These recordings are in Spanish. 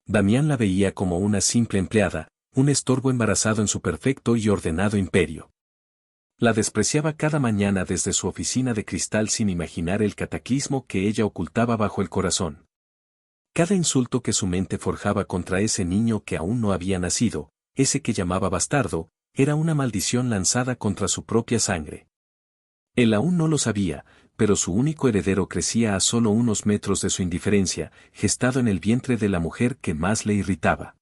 Damián la veía como una simple empleada, un estorbo embarazado en su perfecto y ordenado imperio. La despreciaba cada mañana desde su oficina de cristal sin imaginar el cataclismo que ella ocultaba bajo el corazón. Cada insulto que su mente forjaba contra ese niño que aún no había nacido, ese que llamaba bastardo, era una maldición lanzada contra su propia sangre. Él aún no lo sabía, pero su único heredero crecía a solo unos metros de su indiferencia, gestado en el vientre de la mujer que más le irritaba.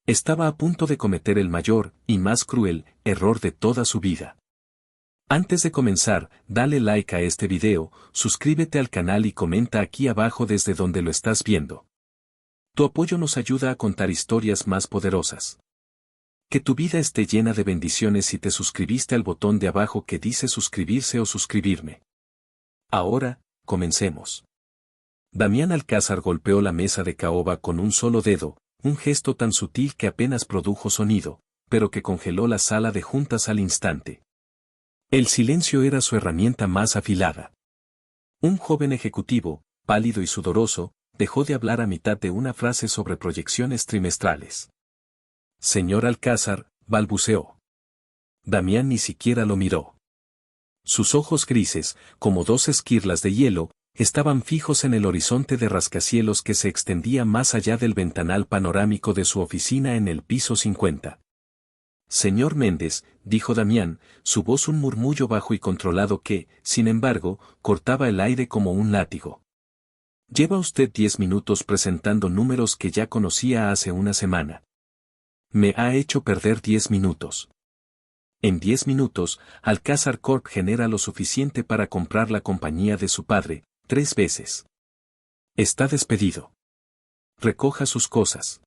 Estaba a punto de cometer el mayor, y más cruel, error de toda su vida. Antes de comenzar, dale like a este video, suscríbete al canal y comenta aquí abajo desde donde lo estás viendo. Tu apoyo nos ayuda a contar historias más poderosas. Que tu vida esté llena de bendiciones si te suscribiste al botón de abajo que dice suscribirse o suscribirme. Ahora, comencemos. Damián Alcázar golpeó la mesa de caoba con un solo dedo, un gesto tan sutil que apenas produjo sonido, pero que congeló la sala de juntas al instante. El silencio era su herramienta más afilada. Un joven ejecutivo, pálido y sudoroso, dejó de hablar a mitad de una frase sobre proyecciones trimestrales. Señor Alcázar, balbuceó. Damián ni siquiera lo miró. Sus ojos grises, como dos esquirlas de hielo, estaban fijos en el horizonte de rascacielos que se extendía más allá del ventanal panorámico de su oficina en el piso 50. Señor Méndez, dijo Damián, su voz un murmullo bajo y controlado que, sin embargo, cortaba el aire como un látigo. Lleva usted 10 minutos presentando números que ya conocía hace una semana. Me ha hecho perder 10 minutos. En 10 minutos, Alcázar Corp genera lo suficiente para comprar la compañía de su padre, 3 veces. Está despedido. Recoja sus cosas.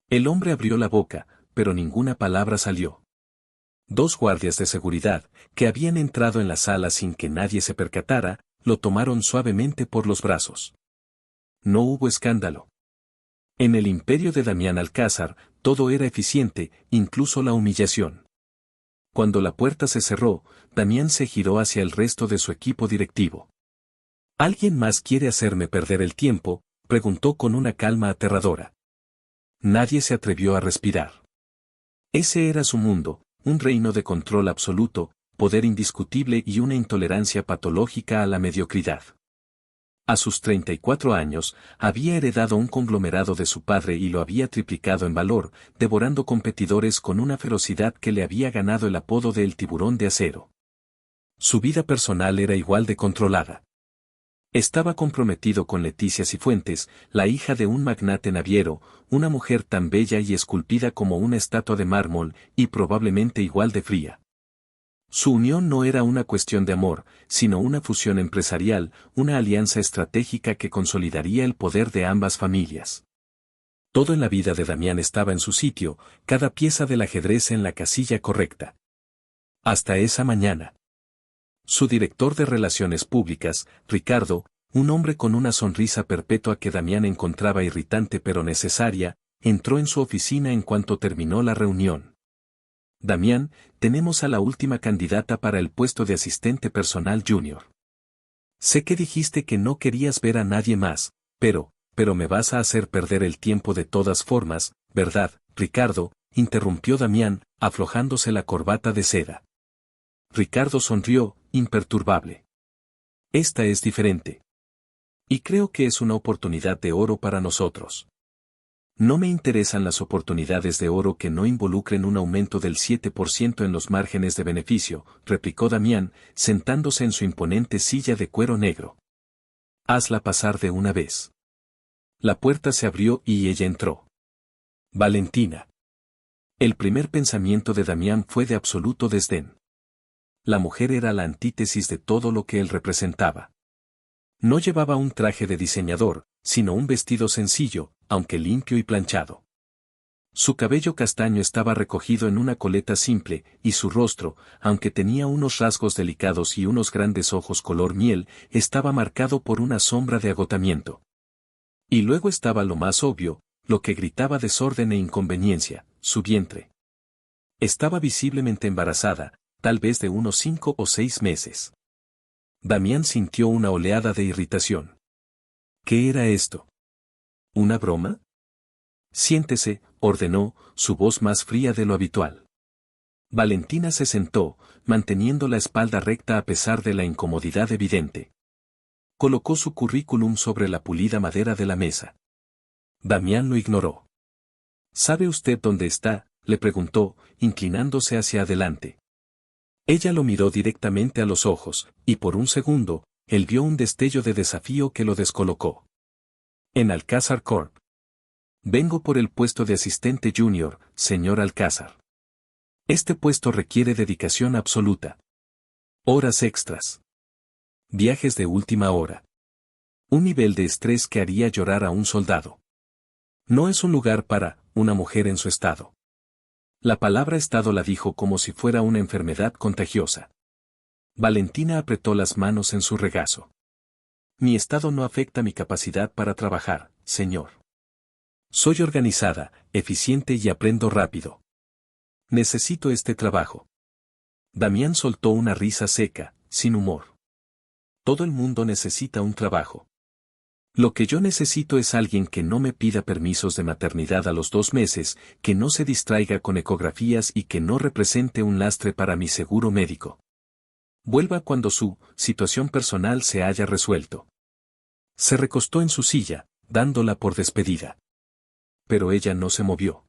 El hombre abrió la boca, pero ninguna palabra salió. 2 guardias de seguridad, que habían entrado en la sala sin que nadie se percatara, lo tomaron suavemente por los brazos. No hubo escándalo. En el imperio de Damián Alcázar, todo era eficiente, incluso la humillación. Cuando la puerta se cerró, Damián se giró hacia el resto de su equipo directivo. ¿Alguien más quiere hacerme perder el tiempo?, preguntó con una calma aterradora. Nadie se atrevió a respirar. Ese era su mundo, un reino de control absoluto, poder indiscutible y una intolerancia patológica a la mediocridad. A sus 34 años, había heredado un conglomerado de su padre y lo había triplicado en valor, devorando competidores con una ferocidad que le había ganado el apodo de El Tiburón de Acero. Su vida personal era igual de controlada. Estaba comprometido con Leticia Cifuentes, la hija de un magnate naviero, una mujer tan bella y esculpida como una estatua de mármol, y probablemente igual de fría. Su unión no era una cuestión de amor, sino una fusión empresarial, una alianza estratégica que consolidaría el poder de ambas familias. Todo en la vida de Damián estaba en su sitio, cada pieza del ajedrez en la casilla correcta. Hasta esa mañana. Su director de Relaciones Públicas, Ricardo, un hombre con una sonrisa perpetua que Damián encontraba irritante pero necesaria, entró en su oficina en cuanto terminó la reunión. Damián, tenemos a la última candidata para el puesto de asistente personal junior. Sé que dijiste que no querías ver a nadie más, pero me vas a hacer perder el tiempo de todas formas, ¿verdad, Ricardo?, interrumpió Damián, aflojándose la corbata de seda. Ricardo sonrió, imperturbable. Esta es diferente. Y creo que es una oportunidad de oro para nosotros. No me interesan las oportunidades de oro que no involucren un aumento del 7% en los márgenes de beneficio, replicó Damián, sentándose en su imponente silla de cuero negro. Hazla pasar de una vez. La puerta se abrió y ella entró. Valentina. El primer pensamiento de Damián fue de absoluto desdén. La mujer era la antítesis de todo lo que él representaba. No llevaba un traje de diseñador, sino un vestido sencillo, aunque limpio y planchado. Su cabello castaño estaba recogido en una coleta simple, y su rostro, aunque tenía unos rasgos delicados y unos grandes ojos color miel, estaba marcado por una sombra de agotamiento. Y luego estaba lo más obvio, lo que gritaba desorden e inconveniencia, su vientre. Estaba visiblemente embarazada, tal vez de unos 5 o 6 meses. Damián sintió una oleada de irritación. ¿Qué era esto? ¿Una broma? Siéntese, ordenó, su voz más fría de lo habitual. Valentina se sentó, manteniendo la espalda recta a pesar de la incomodidad evidente. Colocó su currículum sobre la pulida madera de la mesa. Damián lo ignoró. ¿Sabe usted dónde está?, le preguntó, inclinándose hacia adelante. Ella lo miró directamente a los ojos, y por un segundo, él vio un destello de desafío que lo descolocó. En Alcázar Corp. Vengo por el puesto de asistente junior, señor Alcázar. Este puesto requiere dedicación absoluta. Horas extras. Viajes de última hora. Un nivel de estrés que haría llorar a un soldado. No es un lugar para una mujer en su estado. La palabra estado la dijo como si fuera una enfermedad contagiosa. Valentina apretó las manos en su regazo. Mi estado no afecta mi capacidad para trabajar, señor. Soy organizada, eficiente y aprendo rápido. Necesito este trabajo. Damián soltó una risa seca, sin humor. Todo el mundo necesita un trabajo. Lo que yo necesito es alguien que no me pida permisos de maternidad a los 2 meses, que no se distraiga con ecografías y que no represente un lastre para mi seguro médico. Vuelva cuando su situación personal se haya resuelto. Se recostó en su silla, dándola por despedida. Pero ella no se movió.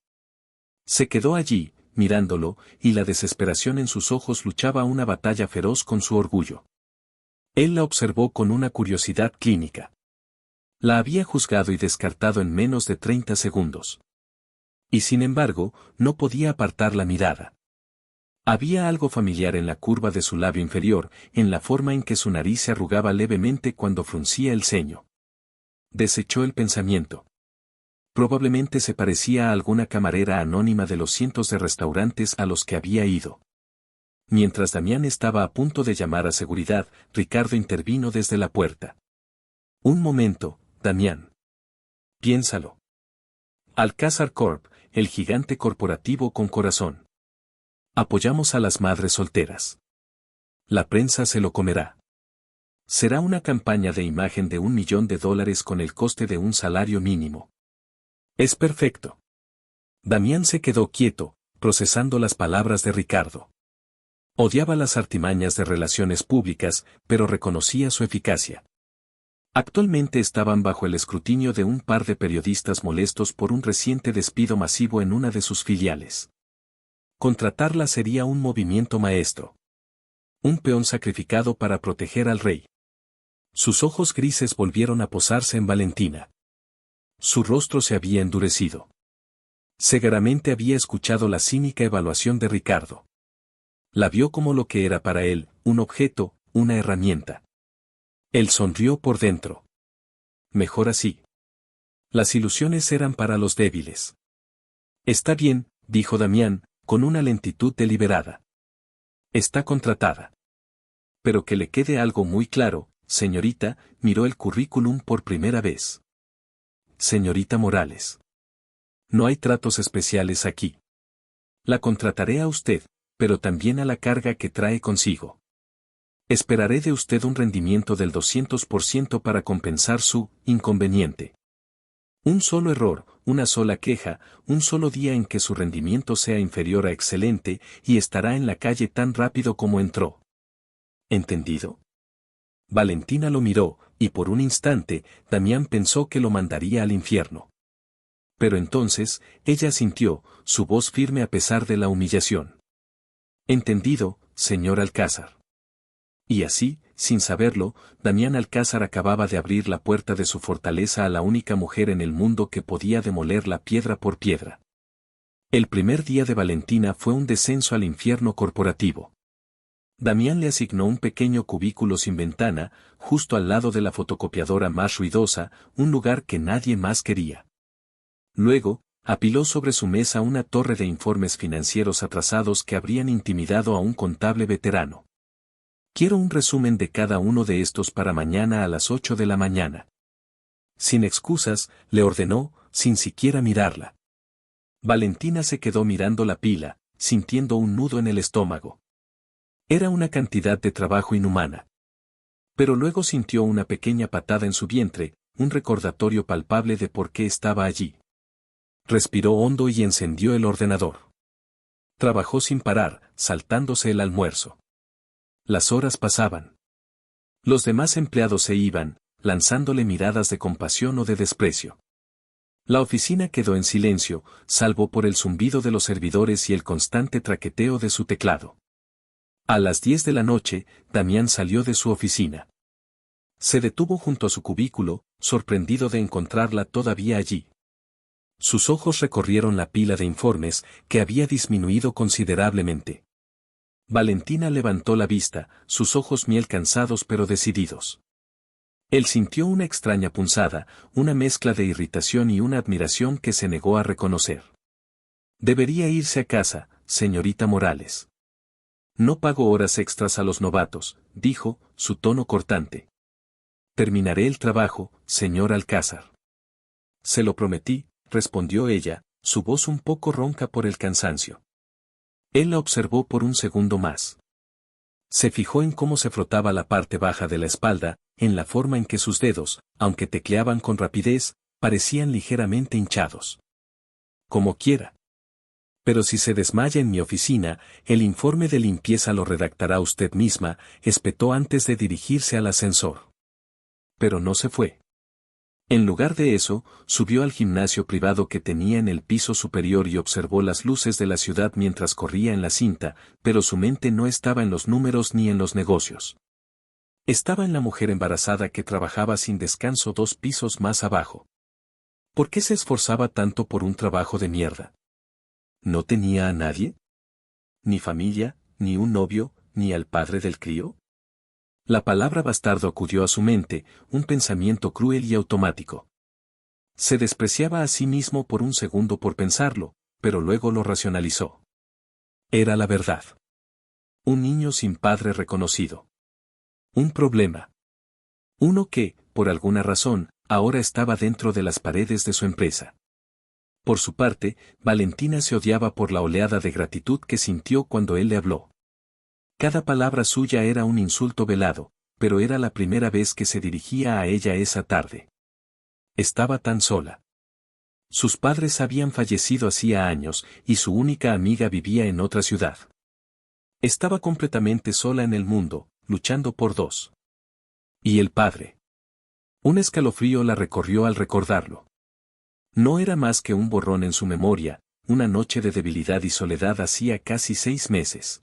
Se quedó allí, mirándolo, y la desesperación en sus ojos luchaba una batalla feroz con su orgullo. Él la observó con una curiosidad clínica. La había juzgado y descartado en menos de 30 segundos. Y sin embargo, no podía apartar la mirada. Había algo familiar en la curva de su labio inferior, en la forma en que su nariz se arrugaba levemente cuando fruncía el ceño. Desechó el pensamiento. Probablemente se parecía a alguna camarera anónima de los cientos de restaurantes a los que había ido. Mientras Damián estaba a punto de llamar a seguridad, Ricardo intervino desde la puerta. Un momento, Damián. Piénsalo. Alcázar Corp, el gigante corporativo con corazón. Apoyamos a las madres solteras. La prensa se lo comerá. Será una campaña de imagen de $1 millón con el coste de un salario mínimo. Es perfecto. Damián se quedó quieto, procesando las palabras de Ricardo. Odiaba las artimañas de relaciones públicas, pero reconocía su eficacia. Actualmente estaban bajo el escrutinio de un par de periodistas molestos por un reciente despido masivo en una de sus filiales. Contratarla sería un movimiento maestro. Un peón sacrificado para proteger al rey. Sus ojos grises volvieron a posarse en Valentina. Su rostro se había endurecido. Seguramente había escuchado la cínica evaluación de Ricardo. La vio como lo que era para él, un objeto, una herramienta. Él sonrió por dentro. Mejor así. Las ilusiones eran para los débiles. Está bien, dijo Damián, con una lentitud deliberada. Está contratada. Pero que le quede algo muy claro, señorita, miró el currículum por primera vez. Señorita Morales. No hay tratos especiales aquí. La contrataré a usted, pero también a la carga que trae consigo. Esperaré de usted un rendimiento del 200% para compensar su inconveniente. Un solo error, una sola queja, un solo día en que su rendimiento sea inferior a excelente, y estará en la calle tan rápido como entró. ¿Entendido? Valentina lo miró, y por un instante, Damián pensó que lo mandaría al infierno. Pero entonces, ella sintió, su voz firme a pesar de la humillación. Entendido, señor Alcázar. Y así, sin saberlo, Damián Alcázar acababa de abrir la puerta de su fortaleza a la única mujer en el mundo que podía demolerla piedra por piedra. El primer día de Valentina fue un descenso al infierno corporativo. Damián le asignó un pequeño cubículo sin ventana, justo al lado de la fotocopiadora más ruidosa, un lugar que nadie más quería. Luego, apiló sobre su mesa una torre de informes financieros atrasados que habrían intimidado a un contable veterano. Quiero un resumen de cada uno de estos para mañana a las 8 de la mañana. Sin excusas, le ordenó, sin siquiera mirarla. Valentina se quedó mirando la pila, sintiendo un nudo en el estómago. Era una cantidad de trabajo inhumana. Pero luego sintió una pequeña patada en su vientre, un recordatorio palpable de por qué estaba allí. Respiró hondo y encendió el ordenador. Trabajó sin parar, saltándose el almuerzo. Las horas pasaban. Los demás empleados se iban, lanzándole miradas de compasión o de desprecio. La oficina quedó en silencio, salvo por el zumbido de los servidores y el constante traqueteo de su teclado. A las 10 de la noche, Damián salió de su oficina. Se detuvo junto a su cubículo, sorprendido de encontrarla todavía allí. Sus ojos recorrieron la pila de informes, que había disminuido considerablemente. Valentina levantó la vista, sus ojos miel cansados pero decididos. Él sintió una extraña punzada, una mezcla de irritación y una admiración que se negó a reconocer. Debería irse a casa, señorita Morales. No pago horas extras a los novatos, dijo, su tono cortante. Terminaré el trabajo, señor Alcázar. Se lo prometí, respondió ella, su voz un poco ronca por el cansancio. Él la observó por un segundo más. Se fijó en cómo se frotaba la parte baja de la espalda, en la forma en que sus dedos, aunque tecleaban con rapidez, parecían ligeramente hinchados. Como quiera. Pero si se desmaya en mi oficina, el informe de limpieza lo redactará usted misma, espetó antes de dirigirse al ascensor. Pero no se fue. En lugar de eso, subió al gimnasio privado que tenía en el piso superior y observó las luces de la ciudad mientras corría en la cinta, pero su mente no estaba en los números ni en los negocios. Estaba en la mujer embarazada que trabajaba sin descanso 2 pisos más abajo. ¿Por qué se esforzaba tanto por un trabajo de mierda? ¿No tenía a nadie? ¿Ni familia, ni un novio, ni al padre del crío? La palabra bastardo acudió a su mente, un pensamiento cruel y automático. Se despreciaba a sí mismo por un segundo por pensarlo, pero luego lo racionalizó. Era la verdad. Un niño sin padre reconocido. Un problema. Uno que, por alguna razón, ahora estaba dentro de las paredes de su empresa. Por su parte, Valentina se odiaba por la oleada de gratitud que sintió cuando él le habló. Cada palabra suya era un insulto velado, pero era la primera vez que se dirigía a ella esa tarde. Estaba tan sola. Sus padres habían fallecido hacía años y su única amiga vivía en otra ciudad. Estaba completamente sola en el mundo, luchando por 2. ¿Y el padre? Un escalofrío la recorrió al recordarlo. No era más que un borrón en su memoria, una noche de debilidad y soledad hacía casi 6 meses.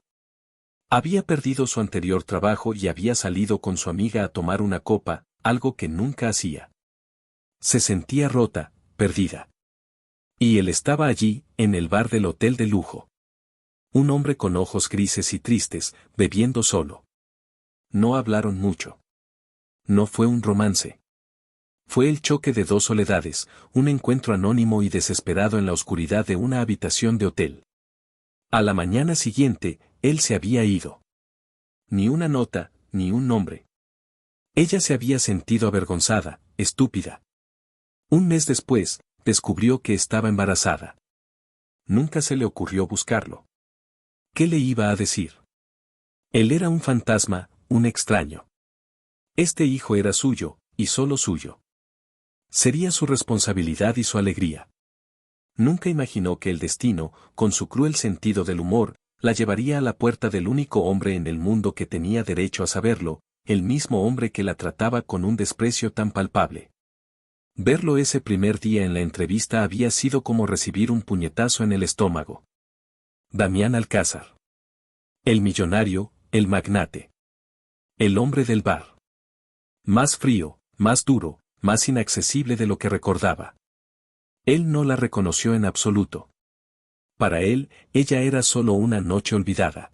Había perdido su anterior trabajo y había salido con su amiga a tomar una copa, algo que nunca hacía. Se sentía rota, perdida. Y él estaba allí, en el bar del hotel de lujo. Un hombre con ojos grises y tristes, bebiendo solo. No hablaron mucho. No fue un romance. Fue el choque de 2 soledades, un encuentro anónimo y desesperado en la oscuridad de una habitación de hotel. A la mañana siguiente, él se había ido. Ni una nota, ni un nombre. Ella se había sentido avergonzada, estúpida. Un mes después, descubrió que estaba embarazada. Nunca se le ocurrió buscarlo. ¿Qué le iba a decir? Él era un fantasma, un extraño. Este hijo era suyo, y solo suyo. Sería su responsabilidad y su alegría. Nunca imaginó que el destino, con su cruel sentido del humor, la llevaría a la puerta del único hombre en el mundo que tenía derecho a saberlo, el mismo hombre que la trataba con un desprecio tan palpable. Verlo ese primer día en la entrevista había sido como recibir un puñetazo en el estómago. Damián Alcázar. El millonario, el magnate. El hombre del bar. Más frío, más duro, más inaccesible de lo que recordaba. Él no la reconoció en absoluto. Para él, ella era solo una noche olvidada.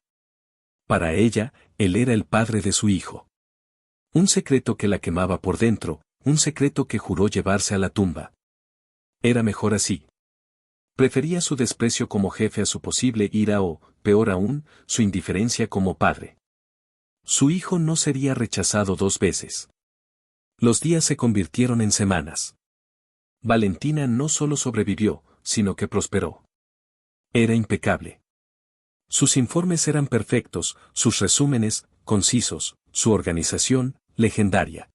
Para ella, él era el padre de su hijo. Un secreto que la quemaba por dentro, un secreto que juró llevarse a la tumba. Era mejor así. Prefería su desprecio como jefe a su posible ira o, peor aún, su indiferencia como padre. Su hijo no sería rechazado 2 veces. Los días se convirtieron en semanas. Valentina no solo sobrevivió, sino que prosperó. Era impecable. Sus informes eran perfectos, sus resúmenes, concisos, su organización, legendaria.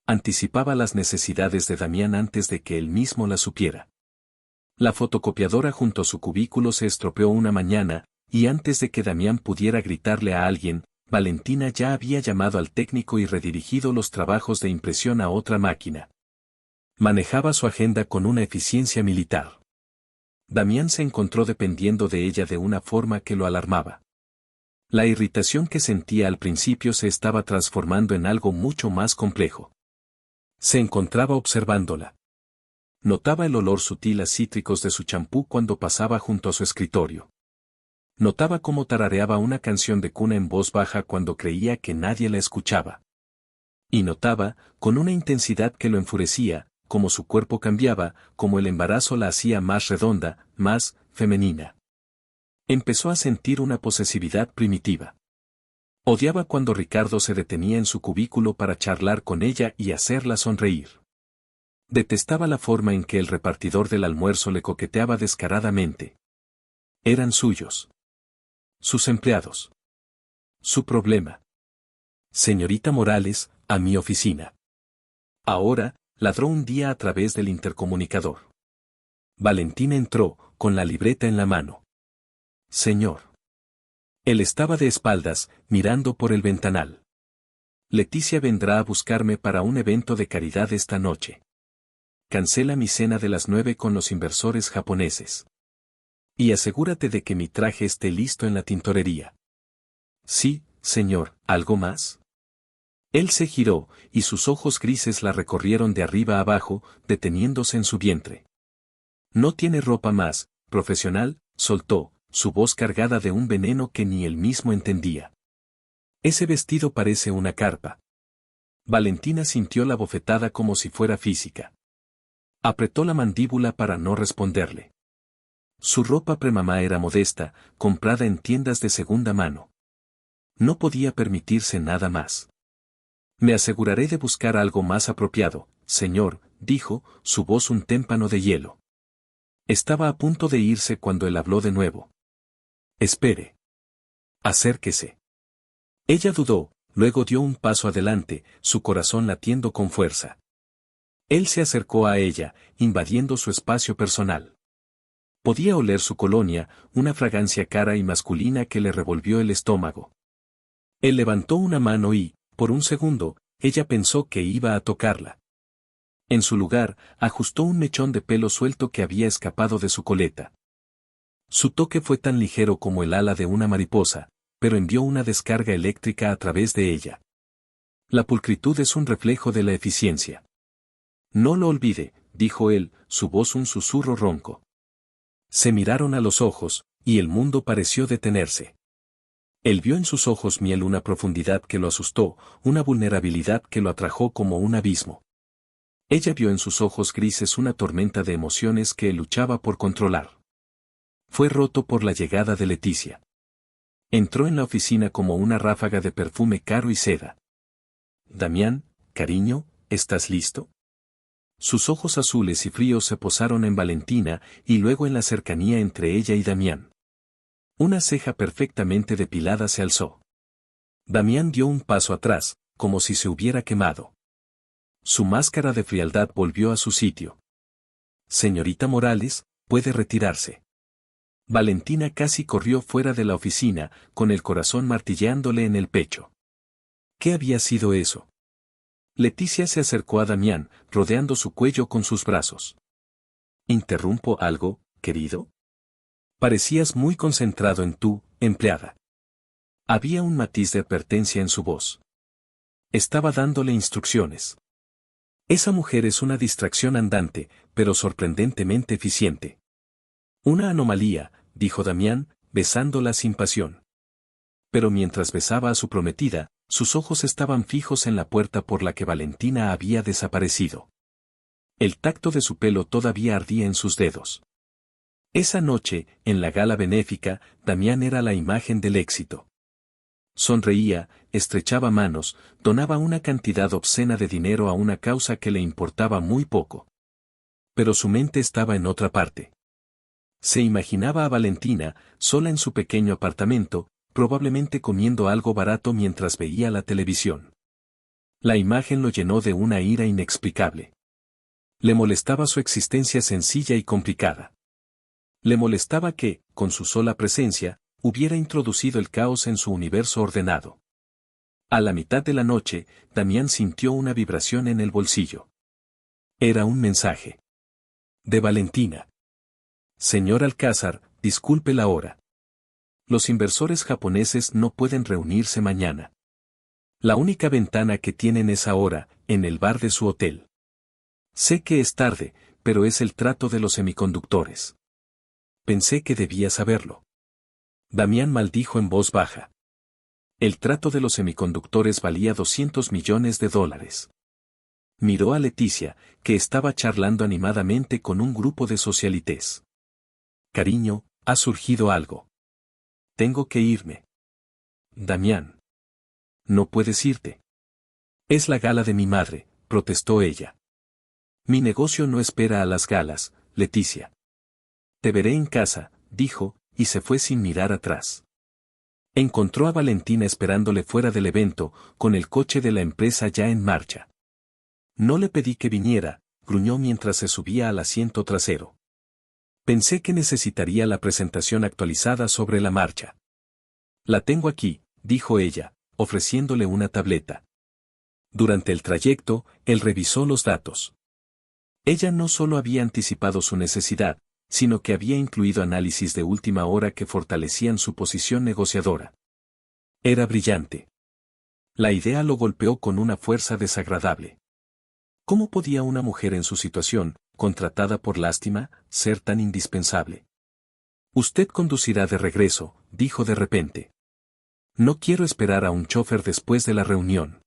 Anticipaba las necesidades de Damián antes de que él mismo las supiera. La fotocopiadora junto a su cubículo se estropeó una mañana, y antes de que Damián pudiera gritarle a alguien, Valentina ya había llamado al técnico y redirigido los trabajos de impresión a otra máquina. Manejaba su agenda con una eficiencia militar. Damián se encontró dependiendo de ella de una forma que lo alarmaba. La irritación que sentía al principio se estaba transformando en algo mucho más complejo. Se encontraba observándola. Notaba el olor sutil a cítricos de su champú cuando pasaba junto a su escritorio. Notaba cómo tarareaba una canción de cuna en voz baja cuando creía que nadie la escuchaba. Y notaba, con una intensidad que lo enfurecía, cómo su cuerpo cambiaba, cómo el embarazo la hacía más redonda, más femenina. Empezó a sentir una posesividad primitiva. Odiaba cuando Ricardo se detenía en su cubículo para charlar con ella y hacerla sonreír. Detestaba la forma en que el repartidor del almuerzo le coqueteaba descaradamente. Eran suyos. Sus empleados. Su problema. Señorita Morales, a mi oficina. Ahora, ladró un día a través del intercomunicador. Valentina entró, con la libreta en la mano. Señor. Él estaba de espaldas, mirando por el ventanal. Leticia vendrá a buscarme para un evento de caridad esta noche. Cancela mi cena de las 9 con los inversores japoneses. Y asegúrate de que mi traje esté listo en la tintorería. Sí, señor, ¿algo más? Él se giró, y sus ojos grises la recorrieron de arriba a abajo, deteniéndose en su vientre. No tiene ropa más, profesional, soltó, su voz cargada de un veneno que ni él mismo entendía. Ese vestido parece una carpa. Valentina sintió la bofetada como si fuera física. Apretó la mandíbula para no responderle. Su ropa premamá era modesta, comprada en tiendas de segunda mano. No podía permitirse nada más. Me aseguraré de buscar algo más apropiado, señor, dijo, su voz un témpano de hielo. Estaba a punto de irse cuando él habló de nuevo. Espere. Acérquese. Ella dudó, luego dio un paso adelante, su corazón latiendo con fuerza. Él se acercó a ella, invadiendo su espacio personal. Podía oler su colonia, una fragancia cara y masculina que le revolvió el estómago. Él levantó una mano y, por un segundo, ella pensó que iba a tocarla. En su lugar, ajustó un mechón de pelo suelto que había escapado de su coleta. Su toque fue tan ligero como el ala de una mariposa, pero envió una descarga eléctrica a través de ella. La pulcritud es un reflejo de la eficiencia. No lo olvide, dijo él, su voz un susurro ronco. Se miraron a los ojos, y el mundo pareció detenerse. Él vio en sus ojos miel una profundidad que lo asustó, una vulnerabilidad que lo atrajo como un abismo. Ella vio en sus ojos grises una tormenta de emociones que él luchaba por controlar. Fue roto por la llegada de Leticia. Entró en la oficina como una ráfaga de perfume caro y seda. Damián, cariño, ¿estás listo? Sus ojos azules y fríos se posaron en Valentina y luego en la cercanía entre ella y Damián. Una ceja perfectamente depilada se alzó. Damián dio un paso atrás, como si se hubiera quemado. Su máscara de frialdad volvió a su sitio. Señorita Morales, puede retirarse. Valentina casi corrió fuera de la oficina, con el corazón martilleándole en el pecho. ¿Qué había sido eso? Leticia se acercó a Damián, rodeando su cuello con sus brazos. ¿Interrumpo algo, querido? Parecías muy concentrado en tu empleada. Había un matiz de advertencia en su voz. Estaba dándole instrucciones. Esa mujer es una distracción andante, pero sorprendentemente eficiente. Una anomalía, dijo Damián, besándola sin pasión. Pero mientras besaba a su prometida, sus ojos estaban fijos en la puerta por la que Valentina había desaparecido. El tacto de su pelo todavía ardía en sus dedos. Esa noche, en la gala benéfica, Damián era la imagen del éxito. Sonreía, estrechaba manos, donaba una cantidad obscena de dinero a una causa que le importaba muy poco. Pero su mente estaba en otra parte. Se imaginaba a Valentina, sola en su pequeño apartamento, probablemente comiendo algo barato mientras veía la televisión. La imagen lo llenó de una ira inexplicable. Le molestaba su existencia sencilla y complicada. Le molestaba que, con su sola presencia, hubiera introducido el caos en su universo ordenado. A la mitad de la noche, Damián sintió una vibración en el bolsillo. Era un mensaje. De Valentina. Señor Alcázar, disculpe la hora. Los inversores japoneses no pueden reunirse mañana. La única ventana que tienen es ahora, en el bar de su hotel. Sé que es tarde, pero es el trato de los semiconductores. Pensé que debía saberlo. Damián maldijo en voz baja. El trato de los semiconductores valía $200 millones. Miró a Leticia, que estaba charlando animadamente con un grupo de socialites. Cariño, ha surgido algo. Tengo que irme. Damián. No puedes irte. Es la gala de mi madre, protestó ella. Mi negocio no espera a las galas, Leticia. Te veré en casa, dijo, y se fue sin mirar atrás. Encontró a Valentina esperándole fuera del evento, con el coche de la empresa ya en marcha. No le pedí que viniera, gruñó mientras se subía al asiento trasero. Pensé que necesitaría la presentación actualizada sobre la marcha. La tengo aquí, dijo ella, ofreciéndole una tableta. Durante el trayecto, él revisó los datos. Ella no solo había anticipado su necesidad, sino que había incluido análisis de última hora que fortalecían su posición negociadora. Era brillante. La idea lo golpeó con una fuerza desagradable. ¿Cómo podía una mujer en su situación, contratada por lástima, ser tan indispensable? Usted conducirá de regreso, dijo de repente. No quiero esperar a un chofer después de la reunión.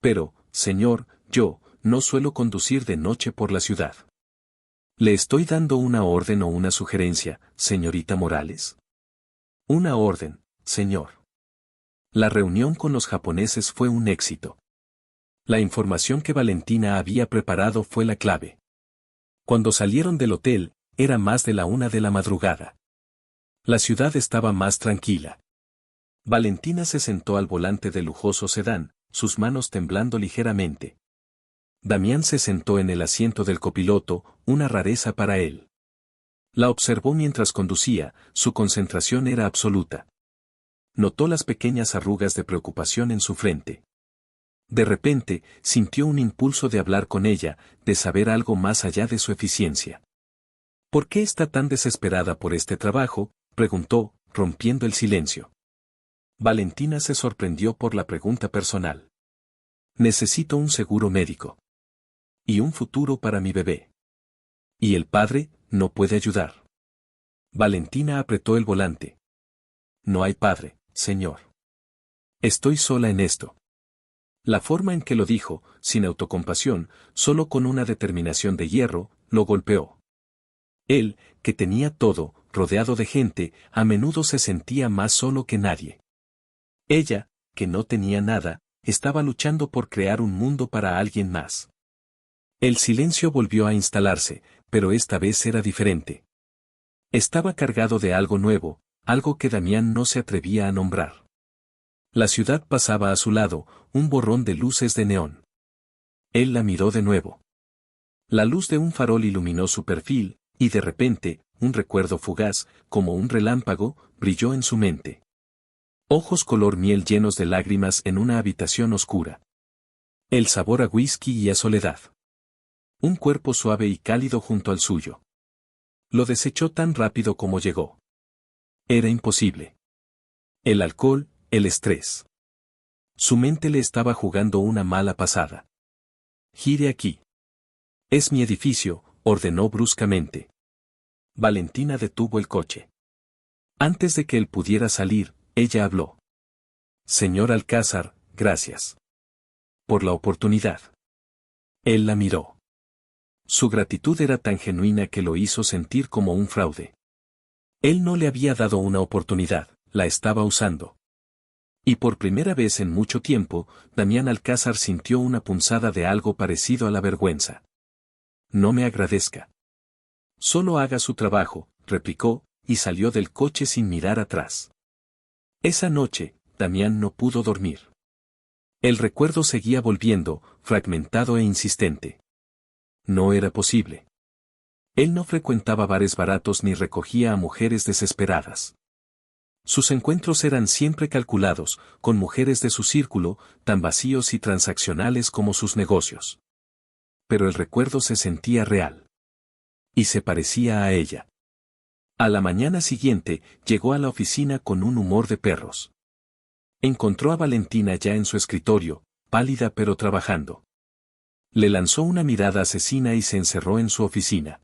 Pero, señor, yo no suelo conducir de noche por la ciudad. ¿Le estoy dando una orden o una sugerencia, señorita Morales? Una orden, señor. La reunión con los japoneses fue un éxito. La información que Valentina había preparado fue la clave. Cuando salieron del hotel, era más de la 1 de la madrugada. La ciudad estaba más tranquila. Valentina se sentó al volante del lujoso sedán, sus manos temblando ligeramente. Damián se sentó en el asiento del copiloto, una rareza para él. La observó mientras conducía, su concentración era absoluta. Notó las pequeñas arrugas de preocupación en su frente. De repente, sintió un impulso de hablar con ella, de saber algo más allá de su eficiencia. ¿Por qué está tan desesperada por este trabajo?, preguntó, rompiendo el silencio. Valentina se sorprendió por la pregunta personal. Necesito un seguro médico. Y un futuro para mi bebé. ¿Y el padre no puede ayudar? Valentina apretó el volante. No hay padre, señor. Estoy sola en esto. La forma en que lo dijo, sin autocompasión, solo con una determinación de hierro, lo golpeó. Él, que tenía todo, rodeado de gente, a menudo se sentía más solo que nadie. Ella, que no tenía nada, estaba luchando por crear un mundo para alguien más. El silencio volvió a instalarse, pero esta vez era diferente. Estaba cargado de algo nuevo, algo que Damián no se atrevía a nombrar. La ciudad pasaba a su lado, un borrón de luces de neón. Él la miró de nuevo. La luz de un farol iluminó su perfil, y de repente, un recuerdo fugaz, como un relámpago, brilló en su mente. Ojos color miel llenos de lágrimas en una habitación oscura. El sabor a whisky y a soledad. Un cuerpo suave y cálido junto al suyo. Lo desechó tan rápido como llegó. Era imposible. El alcohol, el estrés. Su mente le estaba jugando una mala pasada. Gire aquí. Es mi edificio, ordenó bruscamente. Valentina detuvo el coche. Antes de que él pudiera salir, ella habló. Señor Alcázar, gracias. Por la oportunidad. Él la miró. Su gratitud era tan genuina que lo hizo sentir como un fraude. Él no le había dado una oportunidad, la estaba usando. Y por primera vez en mucho tiempo, Damián Alcázar sintió una punzada de algo parecido a la vergüenza. No me agradezca. Solo haga su trabajo, replicó, y salió del coche sin mirar atrás. Esa noche, Damián no pudo dormir. El recuerdo seguía volviendo, fragmentado e insistente. No era posible. Él no frecuentaba bares baratos ni recogía a mujeres desesperadas. Sus encuentros eran siempre calculados, con mujeres de su círculo, tan vacíos y transaccionales como sus negocios. Pero el recuerdo se sentía real. Y se parecía a ella. A la mañana siguiente, llegó a la oficina con un humor de perros. Encontró a Valentina ya en su escritorio, pálida pero trabajando. Le lanzó una mirada asesina y se encerró en su oficina.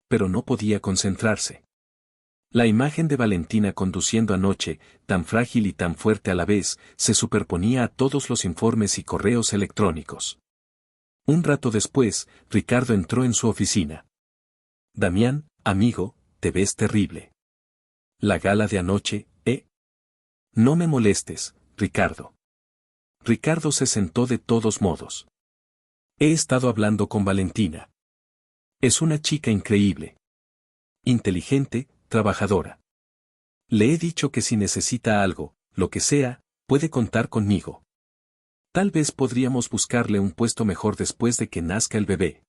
Pero no podía concentrarse. La imagen de Valentina conduciendo anoche, tan frágil y tan fuerte a la vez, se superponía a todos los informes y correos electrónicos. Un rato después, Ricardo entró en su oficina. Damián, amigo, te ves terrible. La gala de anoche, ¿eh? No me molestes, Ricardo. Ricardo se sentó de todos modos. He estado hablando con Valentina. Es una chica increíble. Inteligente, trabajadora. Le he dicho que si necesita algo, lo que sea, puede contar conmigo. Tal vez podríamos buscarle un puesto mejor después de que nazca el bebé.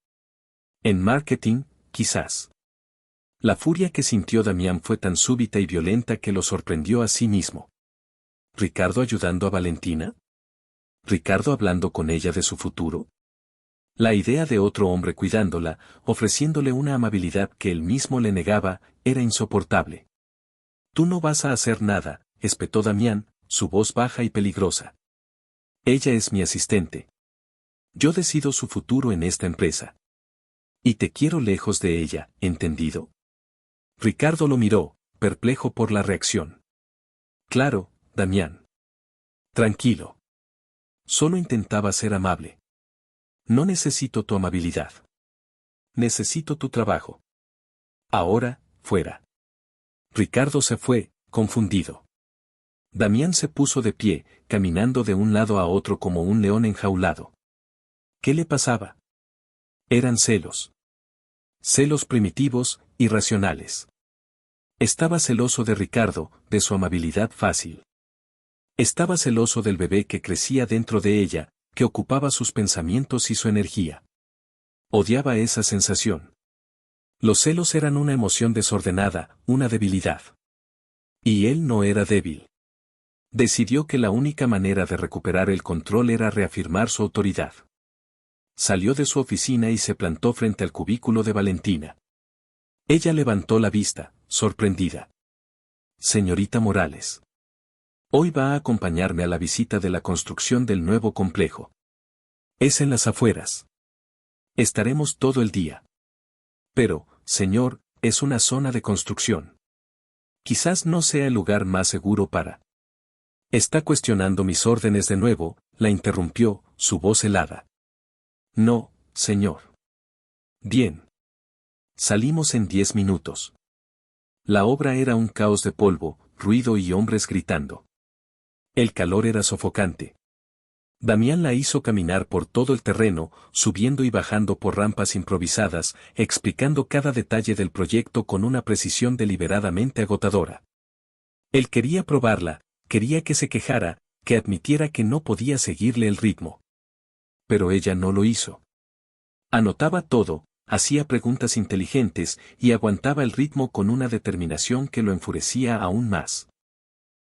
En marketing, quizás. La furia que sintió Damián fue tan súbita y violenta que lo sorprendió a sí mismo. ¿Ricardo ayudando a Valentina? ¿Ricardo hablando con ella de su futuro? La idea de otro hombre cuidándola, ofreciéndole una amabilidad que él mismo le negaba, era insoportable. Tú no vas a hacer nada, espetó Damián, su voz baja y peligrosa. Ella es mi asistente. Yo decido su futuro en esta empresa. Y te quiero lejos de ella, ¿entendido? Ricardo lo miró, perplejo por la reacción. Claro, Damián. Tranquilo. Solo intentaba ser amable. No necesito tu amabilidad. Necesito tu trabajo. Ahora, fuera. Ricardo se fue, confundido. Damián se puso de pie, caminando de un lado a otro como un león enjaulado. ¿Qué le pasaba? Eran celos. Celos primitivos, irracionales. Estaba celoso de Ricardo, de su amabilidad fácil. Estaba celoso del bebé que crecía dentro de ella, que ocupaba sus pensamientos y su energía. Odiaba esa sensación. Los celos eran una emoción desordenada, una debilidad. Y él no era débil. Decidió que la única manera de recuperar el control era reafirmar su autoridad. Salió de su oficina y se plantó frente al cubículo de Valentina. Ella levantó la vista, sorprendida. Señorita Morales. Hoy va a acompañarme a la visita de la construcción del nuevo complejo. Es en las afueras. Estaremos todo el día. Pero, señor, es una zona de construcción. Quizás no sea el lugar más seguro para... Está cuestionando mis órdenes de nuevo, la interrumpió, su voz helada. No, señor. Bien. Salimos en 10 minutos. La obra era un caos de polvo, ruido y hombres gritando. El calor era sofocante. Damián la hizo caminar por todo el terreno, subiendo y bajando por rampas improvisadas, explicando cada detalle del proyecto con una precisión deliberadamente agotadora. Él quería probarla, quería que se quejara, que admitiera que no podía seguirle el ritmo. Pero ella no lo hizo. Anotaba todo, hacía preguntas inteligentes y aguantaba el ritmo con una determinación que lo enfurecía aún más.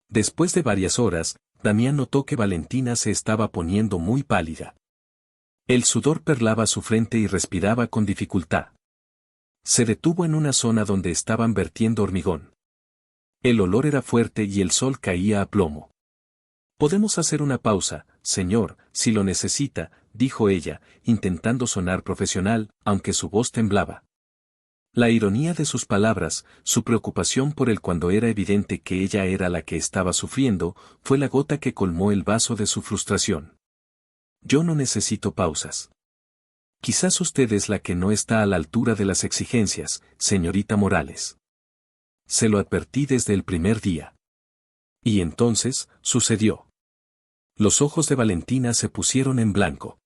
Después de varias horas, Damián notó que Valentina se estaba poniendo muy pálida. El sudor perlaba su frente y respiraba con dificultad. Se detuvo en una zona donde estaban vertiendo hormigón. El olor era fuerte y el sol caía a plomo. Podemos hacer una pausa, señor, si lo necesita, dijo ella, intentando sonar profesional, aunque su voz temblaba. La ironía de sus palabras, su preocupación por él cuando era evidente que ella era la que estaba sufriendo, fue la gota que colmó el vaso de su frustración. Yo no necesito pausas. Quizás usted es la que no está a la altura de las exigencias, señorita Morales. Se lo advertí desde el primer día. Y entonces, sucedió. Los ojos de Valentina se pusieron en blanco.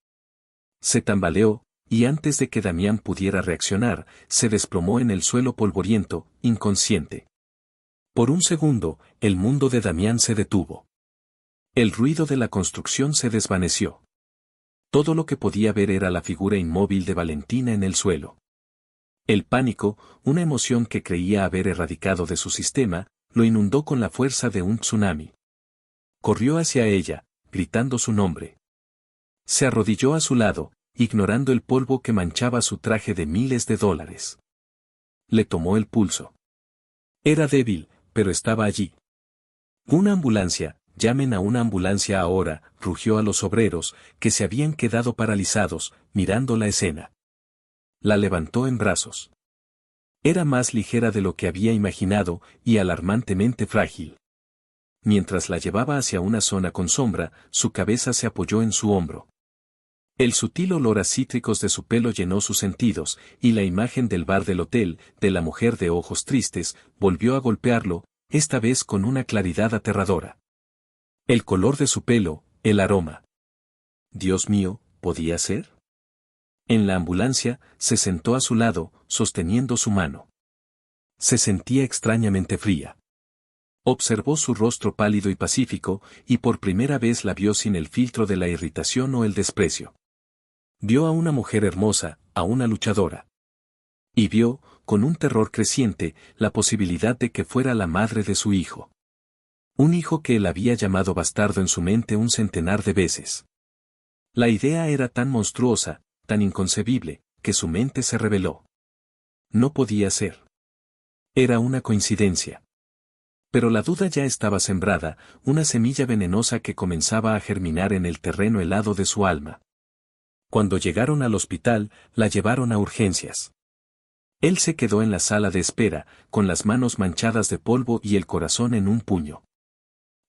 Se tambaleó, y antes de que Damián pudiera reaccionar, se desplomó en el suelo polvoriento, inconsciente. Por un segundo, el mundo de Damián se detuvo. El ruido de la construcción se desvaneció. Todo lo que podía ver era la figura inmóvil de Valentina en el suelo. El pánico, una emoción que creía haber erradicado de su sistema, lo inundó con la fuerza de un tsunami. Corrió hacia ella, gritando su nombre. Se arrodilló a su lado, ignorando el polvo que manchaba su traje de miles de dólares. Le tomó el pulso. Era débil, pero estaba allí. Una ambulancia, llamen a una ambulancia ahora, rugió a los obreros, que se habían quedado paralizados, mirando la escena. La levantó en brazos. Era más ligera de lo que había imaginado y alarmantemente frágil. Mientras la llevaba hacia una zona con sombra, su cabeza se apoyó en su hombro. El sutil olor a cítricos de su pelo llenó sus sentidos, y la imagen del bar del hotel, de la mujer de ojos tristes, volvió a golpearlo, esta vez con una claridad aterradora. El color de su pelo, el aroma. Dios mío, ¿podía ser? En la ambulancia, se sentó a su lado, sosteniendo su mano. Se sentía extrañamente fría. Observó su rostro pálido y pacífico, y por primera vez la vio sin el filtro de la irritación o el desprecio. Vio a una mujer hermosa, a una luchadora. Y vio, con un terror creciente, la posibilidad de que fuera la madre de su hijo. Un hijo que él había llamado bastardo en su mente un centenar de veces. La idea era tan monstruosa, tan inconcebible, que su mente se rebeló. No podía ser. Era una coincidencia. Pero la duda ya estaba sembrada, una semilla venenosa que comenzaba a germinar en el terreno helado de su alma. Cuando llegaron al hospital, la llevaron a urgencias. Él se quedó en la sala de espera, con las manos manchadas de polvo y el corazón en un puño.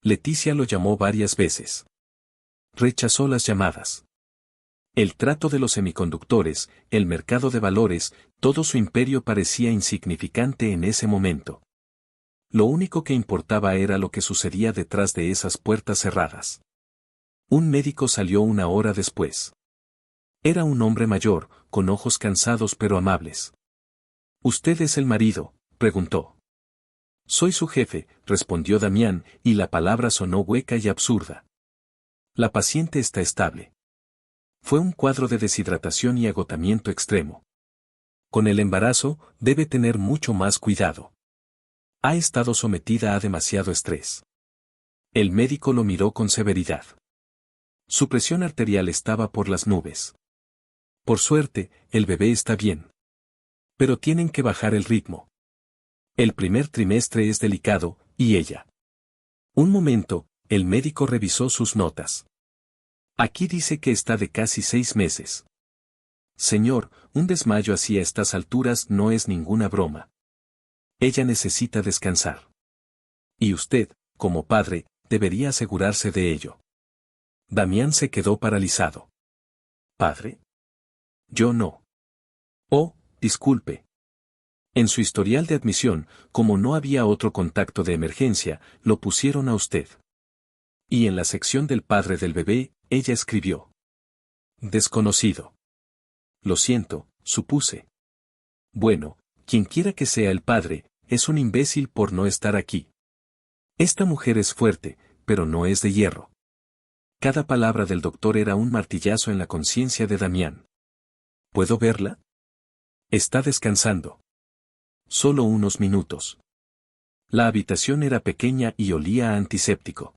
Leticia lo llamó varias veces. Rechazó las llamadas. El trato de los semiconductores, el mercado de valores, todo su imperio parecía insignificante en ese momento. Lo único que importaba era lo que sucedía detrás de esas puertas cerradas. Un médico salió una hora después. Era un hombre mayor, con ojos cansados pero amables. ¿Usted es el marido?, preguntó. Soy su jefe, respondió Damián, y la palabra sonó hueca y absurda. La paciente está estable. Fue un cuadro de deshidratación y agotamiento extremo. Con el embarazo, debe tener mucho más cuidado. Ha estado sometida a demasiado estrés. El médico lo miró con severidad. Su presión arterial estaba por las nubes. Por suerte, el bebé está bien. Pero tienen que bajar el ritmo. El primer trimestre es delicado, y ella. Un momento, el médico revisó sus notas. Aquí dice que está de casi 6 meses. Señor, un desmayo así a estas alturas no es ninguna broma. Ella necesita descansar. Y usted, como padre, debería asegurarse de ello. Damián se quedó paralizado. ¿Padre? Yo no. Oh, disculpe. En su historial de admisión, como no había otro contacto de emergencia, lo pusieron a usted. Y en la sección del padre del bebé, ella escribió. Desconocido. Lo siento, supuse. Bueno, quien quiera que sea el padre, es un imbécil por no estar aquí. Esta mujer es fuerte, pero no es de hierro. Cada palabra del doctor era un martillazo en la conciencia de Damián. ¿Puedo verla? Está descansando. Solo unos minutos. La habitación era pequeña y olía a antiséptico.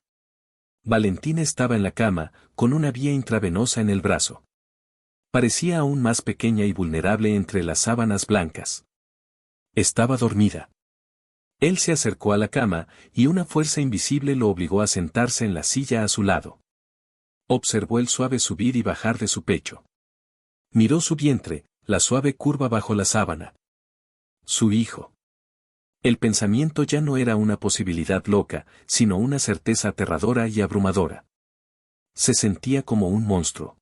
Valentina estaba en la cama, con una vía intravenosa en el brazo. Parecía aún más pequeña y vulnerable entre las sábanas blancas. Estaba dormida. Él se acercó a la cama, y una fuerza invisible lo obligó a sentarse en la silla a su lado. Observó el suave subir y bajar de su pecho. Miró su vientre, la suave curva bajo la sábana. Su hijo. El pensamiento ya no era una posibilidad loca, sino una certeza aterradora y abrumadora. Se sentía como un monstruo.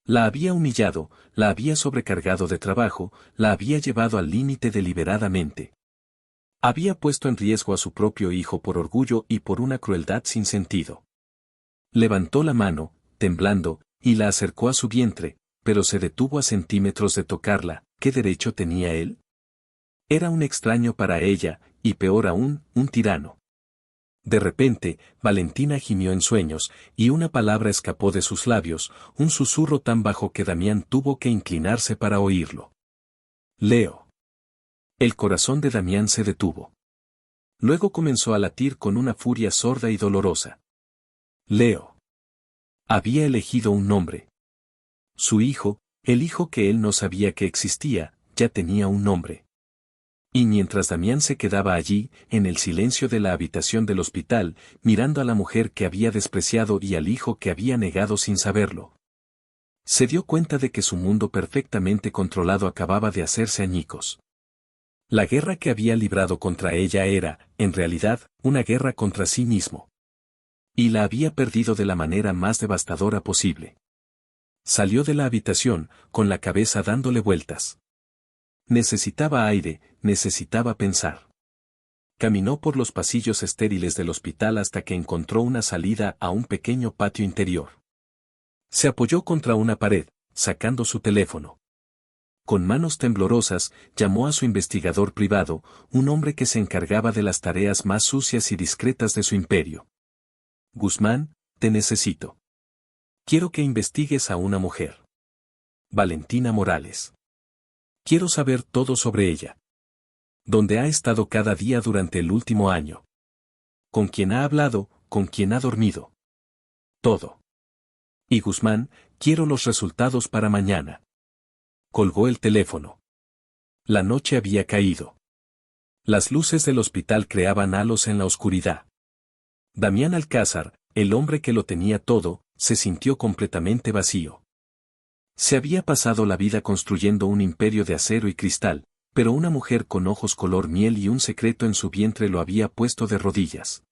La había humillado, la había sobrecargado de trabajo, la había llevado al límite deliberadamente. Había puesto en riesgo a su propio hijo por orgullo y por una crueldad sin sentido. Levantó la mano, temblando, y la acercó a su vientre, pero se detuvo a centímetros de tocarla. ¿Qué derecho tenía él? Era un extraño para ella, y peor aún, un tirano. De repente, Valentina gimió en sueños, y una palabra escapó de sus labios, un susurro tan bajo que Damián tuvo que inclinarse para oírlo. Leo. El corazón de Damián se detuvo. Luego comenzó a latir con una furia sorda y dolorosa. Leo. Había elegido un nombre. Su hijo, el hijo que él no sabía que existía, ya tenía un nombre. Y mientras Damián se quedaba allí, en el silencio de la habitación del hospital, mirando a la mujer que había despreciado y al hijo que había negado sin saberlo, se dio cuenta de que su mundo perfectamente controlado acababa de hacerse añicos. La guerra que había librado contra ella era, en realidad, una guerra contra sí mismo. Y la había perdido de la manera más devastadora posible. Salió de la habitación, con la cabeza dándole vueltas. Necesitaba aire, necesitaba pensar. Caminó por los pasillos estériles del hospital hasta que encontró una salida a un pequeño patio interior. Se apoyó contra una pared, sacando su teléfono. Con manos temblorosas, llamó a su investigador privado, un hombre que se encargaba de las tareas más sucias y discretas de su imperio. Guzmán, te necesito. Quiero que investigues a una mujer. Valentina Morales. Quiero saber todo sobre ella. ¿Dónde ha estado cada día durante el último año? ¿Con quién ha hablado, con quién ha dormido? Todo. Y Guzmán, quiero los resultados para mañana. Colgó el teléfono. La noche había caído. Las luces del hospital creaban halos en la oscuridad. Damián Alcázar, el hombre que lo tenía todo, se sintió completamente vacío. Se había pasado la vida construyendo un imperio de acero y cristal, pero una mujer con ojos color miel y un secreto en su vientre lo había puesto de rodillas.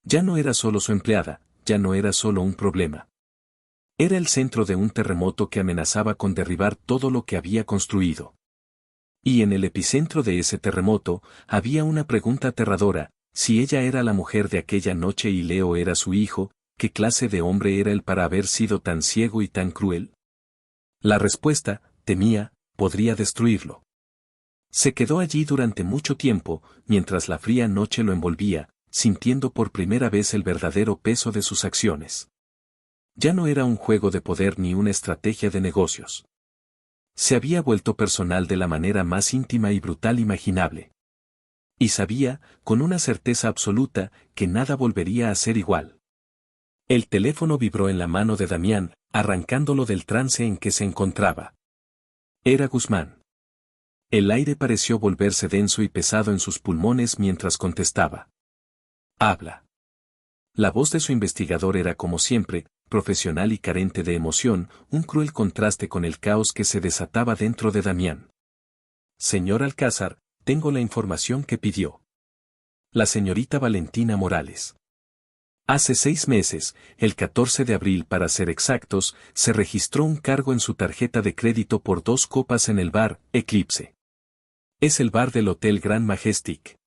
Ya no era solo su empleada, ya no era solo un problema. Era el centro de un terremoto que amenazaba con derribar todo lo que había construido. Y en el epicentro de ese terremoto, había una pregunta aterradora: si ella era la mujer de aquella noche y Leo era su hijo, ¿qué clase de hombre era él para haber sido tan ciego y tan cruel? La respuesta, temía, podría destruirlo. Se quedó allí durante mucho tiempo, mientras la fría noche lo envolvía, sintiendo por primera vez el verdadero peso de sus acciones. Ya no era un juego de poder ni una estrategia de negocios. Se había vuelto personal de la manera más íntima y brutal imaginable. Y sabía, con una certeza absoluta, que nada volvería a ser igual. El teléfono vibró en la mano de Damián, arrancándolo del trance en que se encontraba. Era Guzmán. El aire pareció volverse denso y pesado en sus pulmones mientras contestaba. Habla. La voz de su investigador era como siempre, profesional y carente de emoción, un cruel contraste con el caos que se desataba dentro de Damián. Señor Alcázar, tengo la información que pidió. La señorita Valentina Morales. Hace 6 meses, el 14 de abril para ser exactos, se registró un cargo en su tarjeta de crédito por 2 copas en el bar Eclipse. Es el bar del Hotel Grand Majestic.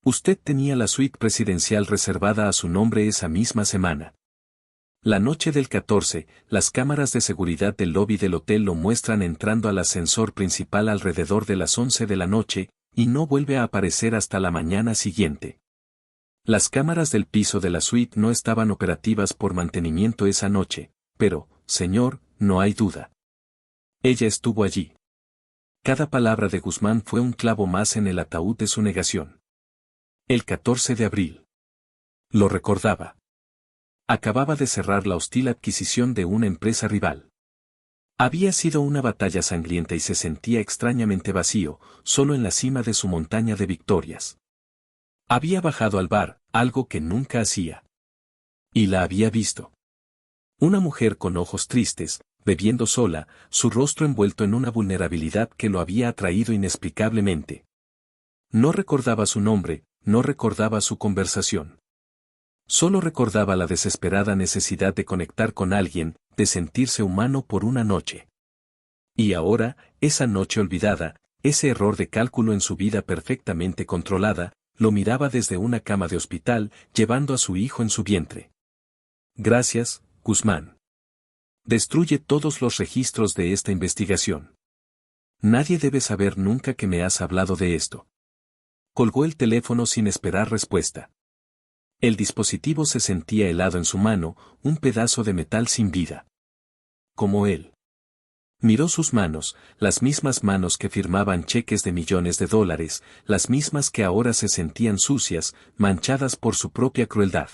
Usted tenía la suite presidencial reservada a su nombre esa misma semana. La noche del 14, las cámaras de seguridad del lobby del hotel lo muestran entrando al ascensor principal alrededor de las 11 de la noche, y no vuelve a aparecer hasta la mañana siguiente. Las cámaras del piso de la suite no estaban operativas por mantenimiento esa noche, pero, señor, no hay duda. Ella estuvo allí. Cada palabra de Guzmán fue un clavo más en el ataúd de su negación. El 14 de abril. Lo recordaba. Acababa de cerrar la hostil adquisición de una empresa rival. Había sido una batalla sangrienta y se sentía extrañamente vacío, solo en la cima de su montaña de victorias. Había bajado al bar, algo que nunca hacía. Y la había visto. Una mujer con ojos tristes, bebiendo sola, su rostro envuelto en una vulnerabilidad que lo había atraído inexplicablemente. No recordaba su nombre, no recordaba su conversación. Solo recordaba la desesperada necesidad de conectar con alguien, de sentirse humano por una noche. Y ahora, esa noche olvidada, ese error de cálculo en su vida perfectamente controlada, lo miraba desde una cama de hospital, llevando a su hijo en su vientre. Gracias, Guzmán. Destruye todos los registros de esta investigación. Nadie debe saber nunca que me has hablado de esto. Colgó el teléfono sin esperar respuesta. El dispositivo se sentía helado en su mano, un pedazo de metal sin vida. Como él. Miró sus manos, las mismas manos que firmaban cheques de millones de dólares, las mismas que ahora se sentían sucias, manchadas por su propia crueldad.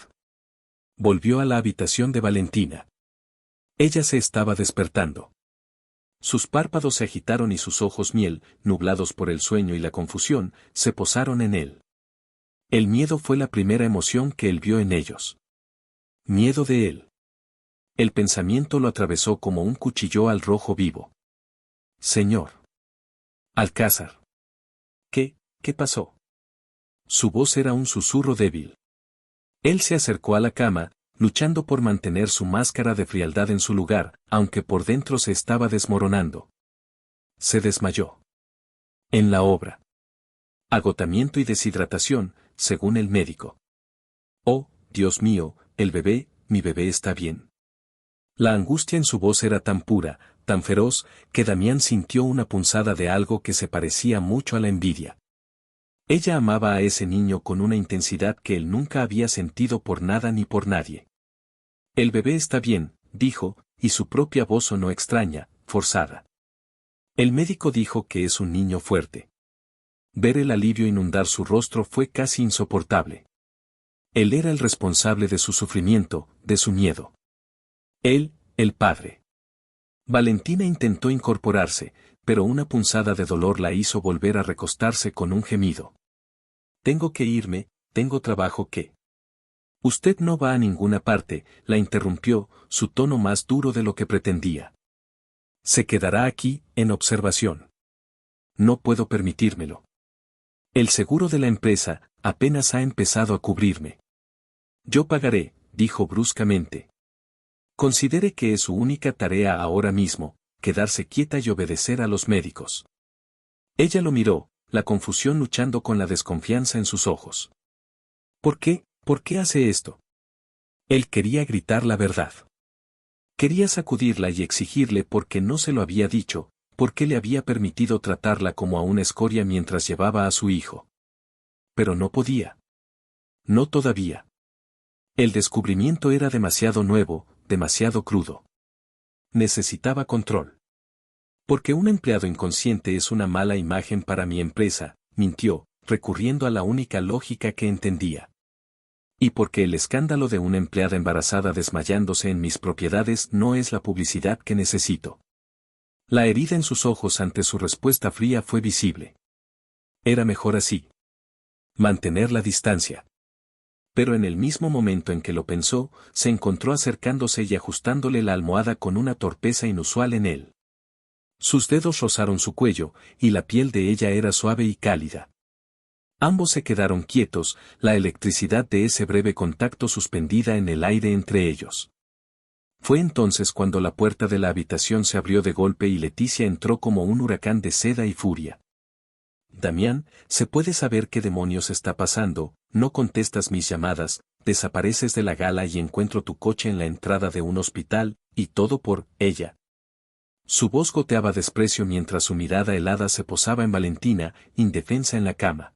Volvió a la habitación de Valentina. Ella se estaba despertando. Sus párpados se agitaron y sus ojos miel, nublados por el sueño y la confusión, se posaron en él. El miedo fue la primera emoción que él vio en ellos. Miedo de él. El pensamiento lo atravesó como un cuchillo al rojo vivo. Señor Alcázar. ¿Qué pasó? Su voz era un susurro débil. Él se acercó a la cama, luchando por mantener su máscara de frialdad en su lugar, aunque por dentro se estaba desmoronando. Se desmayó. En la obra. Agotamiento y deshidratación, según el médico. Oh, Dios mío, mi bebé está bien. La angustia en su voz era tan pura, tan feroz, que Damián sintió una punzada de algo que se parecía mucho a la envidia. Ella amaba a ese niño con una intensidad que él nunca había sentido por nada ni por nadie. El bebé está bien, dijo, y su propia voz sonó extraña, forzada. El médico dijo que es un niño fuerte. Ver el alivio inundar su rostro fue casi insoportable. Él era el responsable de su sufrimiento, de su miedo. Él, el padre. Valentina intentó incorporarse, pero una punzada de dolor la hizo volver a recostarse con un gemido. Tengo que irme, tengo trabajo que... Usted no va a ninguna parte, la interrumpió, su tono más duro de lo que pretendía. Se quedará aquí, en observación. No puedo permitírmelo. El seguro de la empresa apenas ha empezado a cubrirme. Yo pagaré, dijo bruscamente. Considere que es su única tarea ahora mismo, quedarse quieta y obedecer a los médicos. Ella lo miró, la confusión luchando con la desconfianza en sus ojos. ¿Por qué? ¿Por qué hace esto? Él quería gritar la verdad. Quería sacudirla y exigirle por qué no se lo había dicho, por qué le había permitido tratarla como a una escoria mientras llevaba a su hijo. Pero no podía. No todavía. El descubrimiento era demasiado nuevo, demasiado crudo. Necesitaba control. Porque un empleado inconsciente es una mala imagen para mi empresa, mintió, recurriendo a la única lógica que entendía. Y porque el escándalo de una empleada embarazada desmayándose en mis propiedades no es la publicidad que necesito. La herida en sus ojos ante su respuesta fría fue visible. Era mejor así. Mantener la distancia. Pero en el mismo momento en que lo pensó, se encontró acercándose y ajustándole la almohada con una torpeza inusual en él. Sus dedos rozaron su cuello, y la piel de ella era suave y cálida. Ambos se quedaron quietos, la electricidad de ese breve contacto suspendida en el aire entre ellos. Fue entonces cuando la puerta de la habitación se abrió de golpe y Leticia entró como un huracán de seda y furia. Damián, ¿se puede saber qué demonios está pasando? No contestas mis llamadas, desapareces de la gala y encuentro tu coche en la entrada de un hospital, y todo por ella. Su voz goteaba desprecio mientras su mirada helada se posaba en Valentina, indefensa en la cama.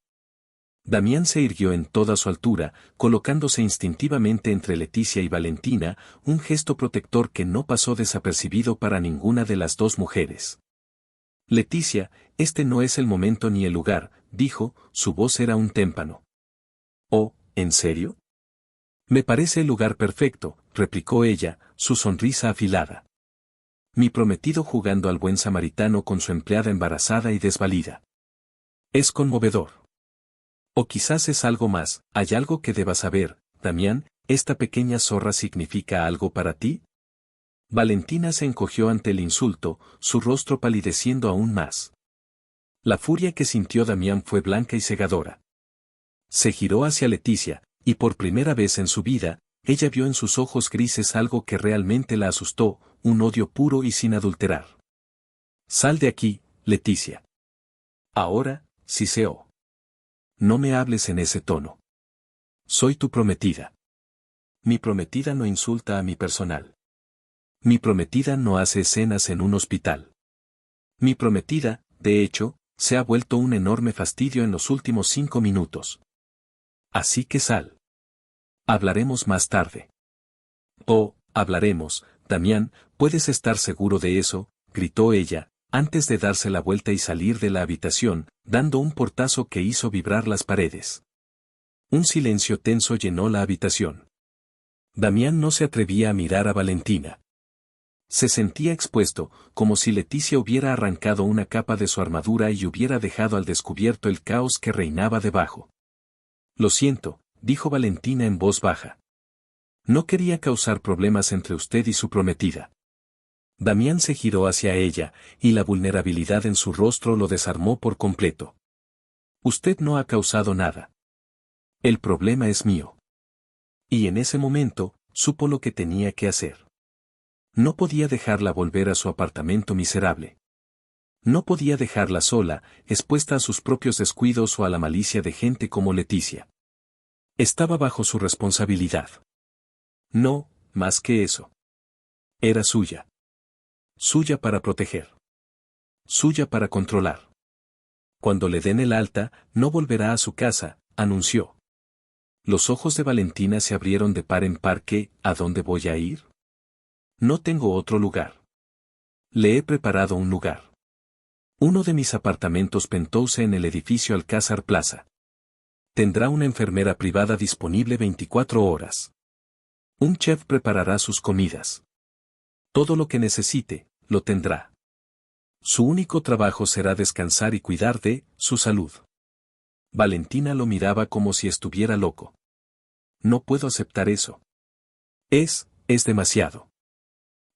Damián se irguió en toda su altura, colocándose instintivamente entre Leticia y Valentina, un gesto protector que no pasó desapercibido para ninguna de las dos mujeres. Leticia, este no es el momento ni el lugar, dijo, su voz era un témpano. Oh, ¿en serio? Me parece el lugar perfecto, replicó ella, su sonrisa afilada. Mi prometido jugando al buen samaritano con su empleada embarazada y desvalida. Es conmovedor. O quizás es algo más, ¿hay algo que debas saber, Damián? ¿Esta pequeña zorra significa algo para ti? Valentina se encogió ante el insulto, su rostro palideciendo aún más. La furia que sintió Damián fue blanca y cegadora. Se giró hacia Leticia, y por primera vez en su vida, ella vio en sus ojos grises algo que realmente la asustó, un odio puro y sin adulterar. Sal de aquí, Leticia. Ahora, siseó. No me hables en ese tono. Soy tu prometida. Mi prometida no insulta a mi personal. Mi prometida no hace escenas en un hospital. Mi prometida, de hecho, se ha vuelto un enorme fastidio en los últimos 5 minutos. Así que sal. Hablaremos más tarde. Oh, hablaremos, Damián, puedes estar seguro de eso, gritó ella, antes de darse la vuelta y salir de la habitación, dando un portazo que hizo vibrar las paredes. Un silencio tenso llenó la habitación. Damián no se atrevía a mirar a Valentina. Se sentía expuesto, como si Leticia hubiera arrancado una capa de su armadura y hubiera dejado al descubierto el caos que reinaba debajo. Lo siento, dijo Valentina en voz baja. No quería causar problemas entre usted y su prometida. Damián se giró hacia ella, y la vulnerabilidad en su rostro lo desarmó por completo. Usted no ha causado nada. El problema es mío. Y en ese momento, supo lo que tenía que hacer. No podía dejarla volver a su apartamento miserable. No podía dejarla sola, expuesta a sus propios descuidos o a la malicia de gente como Leticia. Estaba bajo su responsabilidad. No, más que eso. Era suya. Suya para proteger. Suya para controlar. Cuando le den el alta, no volverá a su casa, anunció. Los ojos de Valentina se abrieron de par en par. ¿A dónde voy a ir? No tengo otro lugar. Le he preparado un lugar. Uno de mis apartamentos penthouse en el edificio Alcázar Plaza. Tendrá una enfermera privada disponible 24 horas. Un chef preparará sus comidas. Todo lo que necesite, lo tendrá. Su único trabajo será descansar y cuidar de su salud. Valentina lo miraba como si estuviera loco. No puedo aceptar eso. Es demasiado.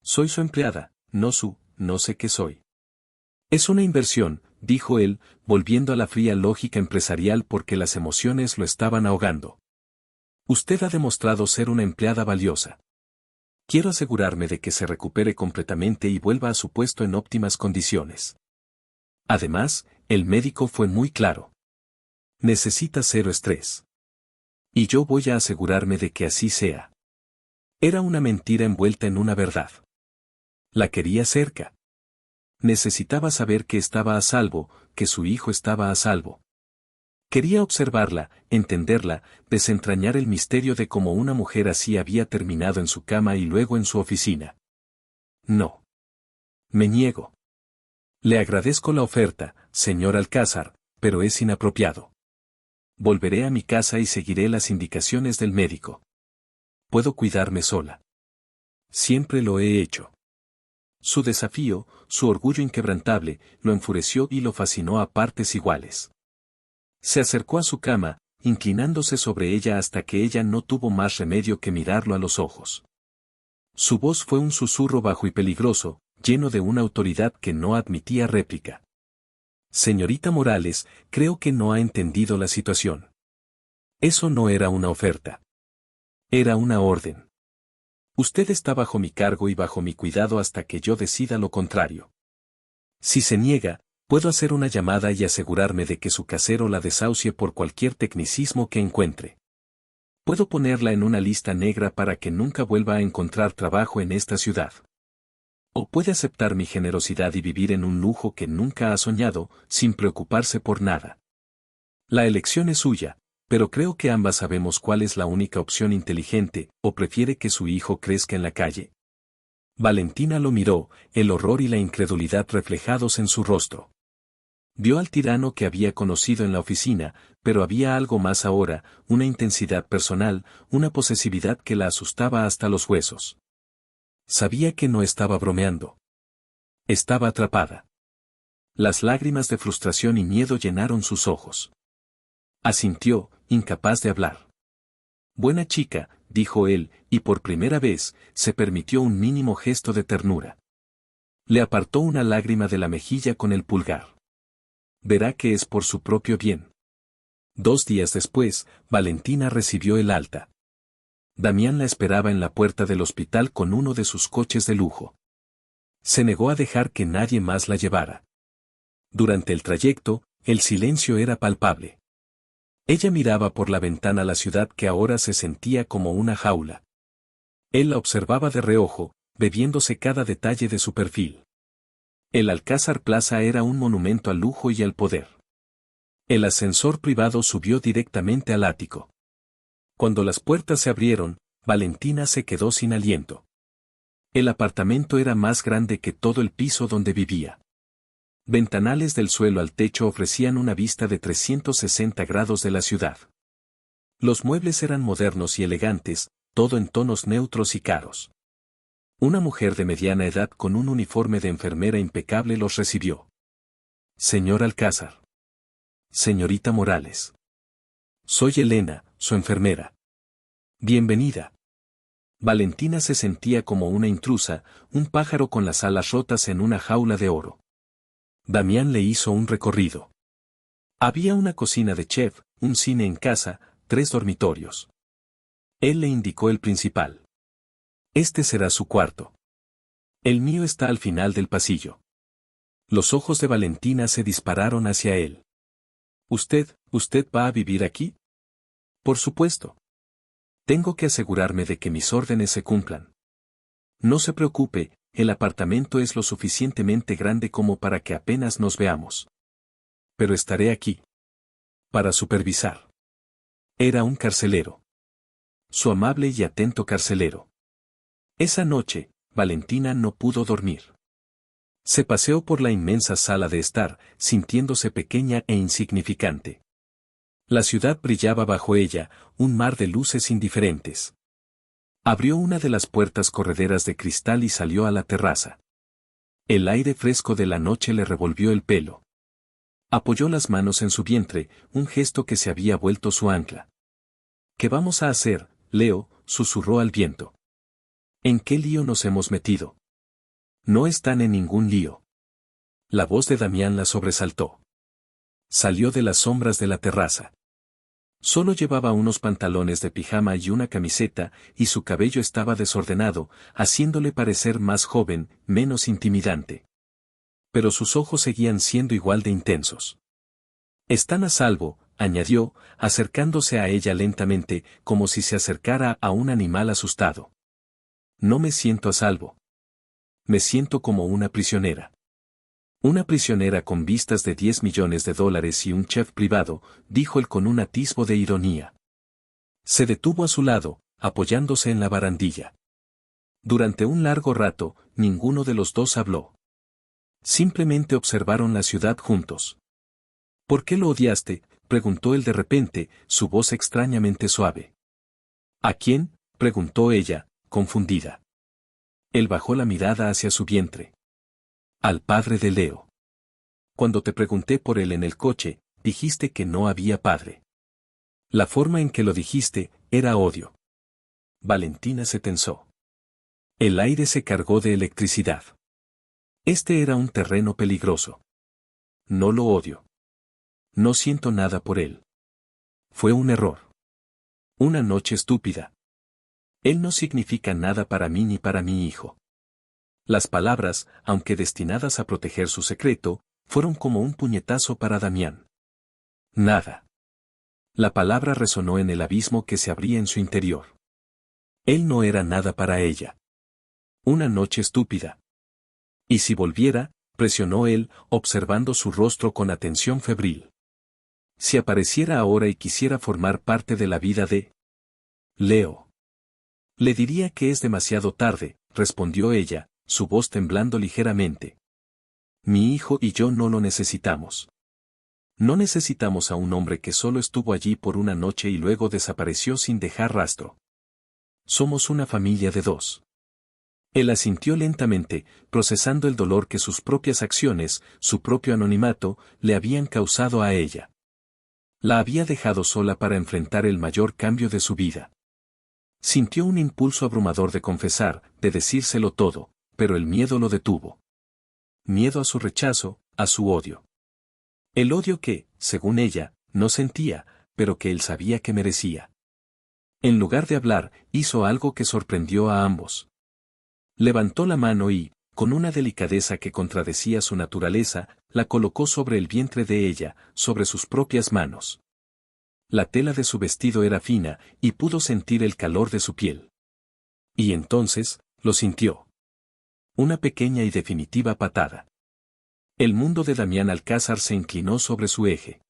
Soy su empleada, no sé qué soy. Es una inversión, dijo él, volviendo a la fría lógica empresarial porque las emociones lo estaban ahogando. Usted ha demostrado ser una empleada valiosa. Quiero asegurarme de que se recupere completamente y vuelva a su puesto en óptimas condiciones. Además, el médico fue muy claro. Necesita cero estrés. Y yo voy a asegurarme de que así sea. Era una mentira envuelta en una verdad. La quería cerca. Necesitaba saber que estaba a salvo, que su hijo estaba a salvo. Quería observarla, entenderla, desentrañar el misterio de cómo una mujer así había terminado en su cama y luego en su oficina. No. Me niego. Le agradezco la oferta, señor Alcázar, pero es inapropiado. Volveré a mi casa y seguiré las indicaciones del médico. Puedo cuidarme sola. Siempre lo he hecho. Su desafío, su orgullo inquebrantable, lo enfureció y lo fascinó a partes iguales. Se acercó a su cama, inclinándose sobre ella hasta que ella no tuvo más remedio que mirarlo a los ojos. Su voz fue un susurro bajo y peligroso, lleno de una autoridad que no admitía réplica. Señorita Morales, creo que no ha entendido la situación. Eso no era una oferta. Era una orden. Usted está bajo mi cargo y bajo mi cuidado hasta que yo decida lo contrario. Si se niega, puedo hacer una llamada y asegurarme de que su casero la desahucie por cualquier tecnicismo que encuentre. Puedo ponerla en una lista negra para que nunca vuelva a encontrar trabajo en esta ciudad. O puede aceptar mi generosidad y vivir en un lujo que nunca ha soñado, sin preocuparse por nada. La elección es suya, pero creo que ambas sabemos cuál es la única opción inteligente, o prefiere que su hijo crezca en la calle. Valentina lo miró, el horror y la incredulidad reflejados en su rostro. Vio al tirano que había conocido en la oficina, pero había algo más ahora, una intensidad personal, una posesividad que la asustaba hasta los huesos. Sabía que no estaba bromeando. Estaba atrapada. Las lágrimas de frustración y miedo llenaron sus ojos. Asintió, incapaz de hablar. Buena chica, dijo él, y por primera vez, se permitió un mínimo gesto de ternura. Le apartó una lágrima de la mejilla con el pulgar. Verá que es por su propio bien. 2 días después, Valentina recibió el alta. Damián la esperaba en la puerta del hospital con uno de sus coches de lujo. Se negó a dejar que nadie más la llevara. Durante el trayecto, el silencio era palpable. Ella miraba por la ventana la ciudad que ahora se sentía como una jaula. Él la observaba de reojo, bebiéndose cada detalle de su perfil. El Alcázar Plaza era un monumento al lujo y al poder. El ascensor privado subió directamente al ático. Cuando las puertas se abrieron, Valentina se quedó sin aliento. El apartamento era más grande que todo el piso donde vivía. Ventanales del suelo al techo ofrecían una vista de 360 grados de la ciudad. Los muebles eran modernos y elegantes, todo en tonos neutros y caros. Una mujer de mediana edad con un uniforme de enfermera impecable los recibió. Señor Alcázar. Señorita Morales. Soy Elena, su enfermera. Bienvenida. Valentina se sentía como una intrusa, un pájaro con las alas rotas en una jaula de oro. Damián le hizo un recorrido. Había una cocina de chef, un cine en casa, 3 dormitorios. Él le indicó el principal. Este será su cuarto. El mío está al final del pasillo. Los ojos de Valentina se dispararon hacia él. ¿Usted va a vivir aquí? Por supuesto. Tengo que asegurarme de que mis órdenes se cumplan. No se preocupe, el apartamento es lo suficientemente grande como para que apenas nos veamos. Pero estaré aquí. Para supervisar. Era un carcelero. Su amable y atento carcelero. Esa noche, Valentina no pudo dormir. Se paseó por la inmensa sala de estar, sintiéndose pequeña e insignificante. La ciudad brillaba bajo ella, un mar de luces indiferentes. Abrió una de las puertas correderas de cristal y salió a la terraza. El aire fresco de la noche le revolvió el pelo. Apoyó las manos en su vientre, un gesto que se había vuelto su ancla. ¿Qué vamos a hacer, Leo?, susurró al viento. ¿En qué lío nos hemos metido? No están en ningún lío. La voz de Damián la sobresaltó. Salió de las sombras de la terraza. Solo llevaba unos pantalones de pijama y una camiseta, y su cabello estaba desordenado, haciéndole parecer más joven, menos intimidante. Pero sus ojos seguían siendo igual de intensos. Están a salvo, añadió, acercándose a ella lentamente, como si se acercara a un animal asustado. No me siento a salvo. Me siento como una prisionera. Una prisionera con vistas de $10 millones y un chef privado, dijo él con un atisbo de ironía. Se detuvo a su lado, apoyándose en la barandilla. Durante un largo rato, ninguno de los dos habló. Simplemente observaron la ciudad juntos. ¿Por qué lo odiaste?, preguntó él de repente, su voz extrañamente suave. ¿A quién?, preguntó ella, confundida. Él bajó la mirada hacia su vientre. Al padre de Leo. Cuando te pregunté por él en el coche, dijiste que no había padre. La forma en que lo dijiste, era odio. Valentina se tensó. El aire se cargó de electricidad. Este era un terreno peligroso. No lo odio. No siento nada por él. Fue un error. Una noche estúpida. Él no significa nada para mí ni para mi hijo. Las palabras, aunque destinadas a proteger su secreto, fueron como un puñetazo para Damián. Nada. La palabra resonó en el abismo que se abría en su interior. Él no era nada para ella. Una noche estúpida. ¿Y si volviera?, presionó él, observando su rostro con atención febril. Si apareciera ahora y quisiera formar parte de la vida de Leo. Le diría que es demasiado tarde, respondió ella, su voz temblando ligeramente. Mi hijo y yo no lo necesitamos. No necesitamos a un hombre que solo estuvo allí por una noche y luego desapareció sin dejar rastro. Somos una familia de 2. Él asintió lentamente, procesando el dolor que sus propias acciones, su propio anonimato, le habían causado a ella. La había dejado sola para enfrentar el mayor cambio de su vida. Sintió un impulso abrumador de confesar, de decírselo todo, pero el miedo lo detuvo. Miedo a su rechazo, a su odio. El odio que, según ella, no sentía, pero que él sabía que merecía. En lugar de hablar, hizo algo que sorprendió a ambos. Levantó la mano y, con una delicadeza que contradecía su naturaleza, la colocó sobre el vientre de ella, sobre sus propias manos. La tela de su vestido era fina, y pudo sentir el calor de su piel. Y entonces, lo sintió. Una pequeña y definitiva patada. El mundo de Damián Alcázar se inclinó sobre su eje.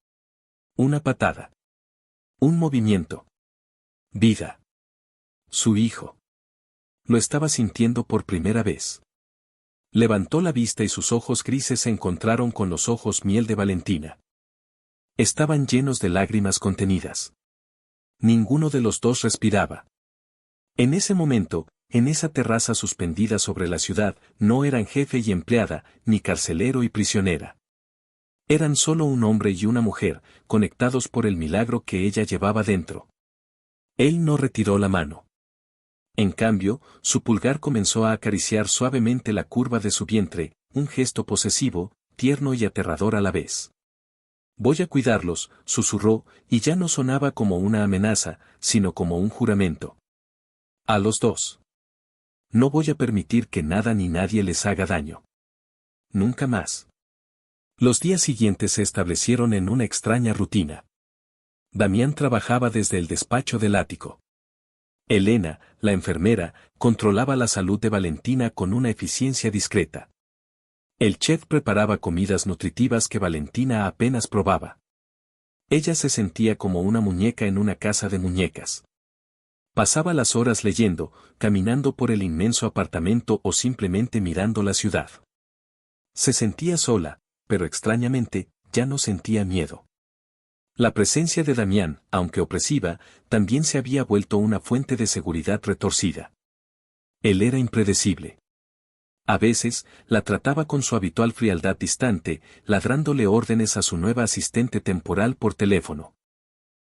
Una patada. Un movimiento. Vida. Su hijo. Lo estaba sintiendo por primera vez. Levantó la vista y sus ojos grises se encontraron con los ojos miel de Valentina. Estaban llenos de lágrimas contenidas. Ninguno de los dos respiraba. En ese momento, en esa terraza suspendida sobre la ciudad, no eran jefe y empleada, ni carcelero y prisionera. Eran solo un hombre y una mujer, conectados por el milagro que ella llevaba dentro. Él no retiró la mano. En cambio, su pulgar comenzó a acariciar suavemente la curva de su vientre, un gesto posesivo, tierno y aterrador a la vez. Voy a cuidarlos, susurró, y ya no sonaba como una amenaza, sino como un juramento. A los dos. No voy a permitir que nada ni nadie les haga daño. Nunca más. Los días siguientes se establecieron en una extraña rutina. Damián trabajaba desde el despacho del ático. Elena, la enfermera, controlaba la salud de Valentina con una eficiencia discreta. El chef preparaba comidas nutritivas que Valentina apenas probaba. Ella se sentía como una muñeca en una casa de muñecas. Pasaba las horas leyendo, caminando por el inmenso apartamento o simplemente mirando la ciudad. Se sentía sola, pero extrañamente, ya no sentía miedo. La presencia de Damián, aunque opresiva, también se había vuelto una fuente de seguridad retorcida. Él era impredecible. A veces, la trataba con su habitual frialdad distante, ladrándole órdenes a su nueva asistente temporal por teléfono.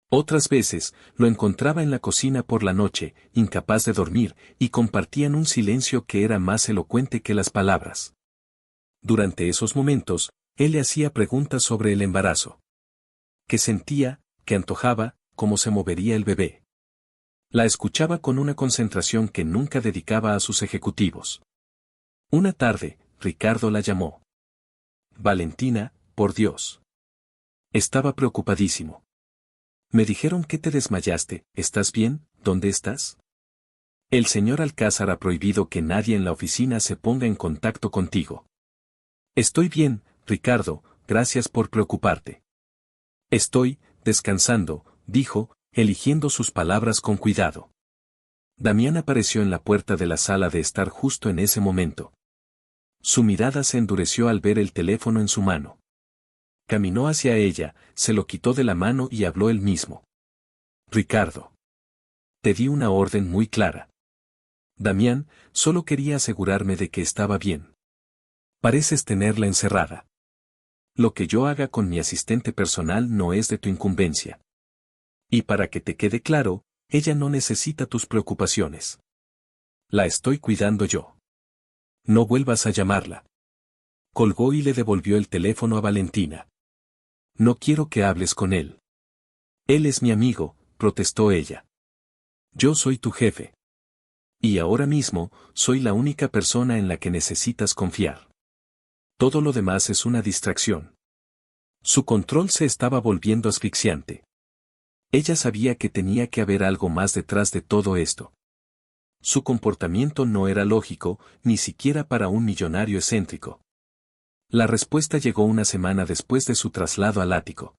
Otras veces, lo encontraba en la cocina por la noche, incapaz de dormir, y compartían un silencio que era más elocuente que las palabras. Durante esos momentos, él le hacía preguntas sobre el embarazo. ¿Qué sentía, qué antojaba, cómo se movería el bebé? La escuchaba con una concentración que nunca dedicaba a sus ejecutivos. Una tarde, Ricardo la llamó. Valentina, por Dios. Estaba preocupadísimo. Me dijeron que te desmayaste, ¿estás bien? ¿Dónde estás? El señor Alcázar ha prohibido que nadie en la oficina se ponga en contacto contigo. Estoy bien, Ricardo, gracias por preocuparte. Estoy, descansando, dijo, eligiendo sus palabras con cuidado. Damián apareció en la puerta de la sala de estar justo en ese momento. Su mirada se endureció al ver el teléfono en su mano. Caminó hacia ella, se lo quitó de la mano y habló él mismo. Ricardo. Te di una orden muy clara. Damián, solo quería asegurarme de que estaba bien. Pareces tenerla encerrada. Lo que yo haga con mi asistente personal no es de tu incumbencia. Y para que te quede claro, ella no necesita tus preocupaciones. La estoy cuidando yo. No vuelvas a llamarla. Colgó y le devolvió el teléfono a Valentina. No quiero que hables con él. Él es mi amigo, protestó ella. Yo soy tu jefe. Y ahora mismo, soy la única persona en la que necesitas confiar. Todo lo demás es una distracción. Su control se estaba volviendo asfixiante. Ella sabía que tenía que haber algo más detrás de todo esto. Su comportamiento no era lógico, ni siquiera para un millonario excéntrico. La respuesta llegó una semana después de su traslado al ático.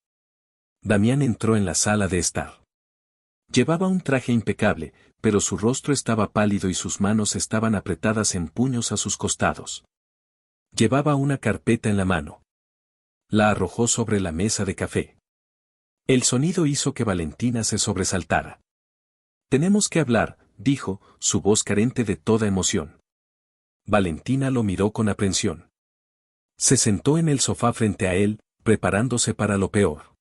Damián entró en la sala de estar. Llevaba un traje impecable, pero su rostro estaba pálido y sus manos estaban apretadas en puños a sus costados. Llevaba una carpeta en la mano. La arrojó sobre la mesa de café. El sonido hizo que Valentina se sobresaltara. Tenemos que hablar, dijo, su voz carente de toda emoción. Valentina lo miró con aprensión. Se sentó en el sofá frente a él, preparándose para lo peor.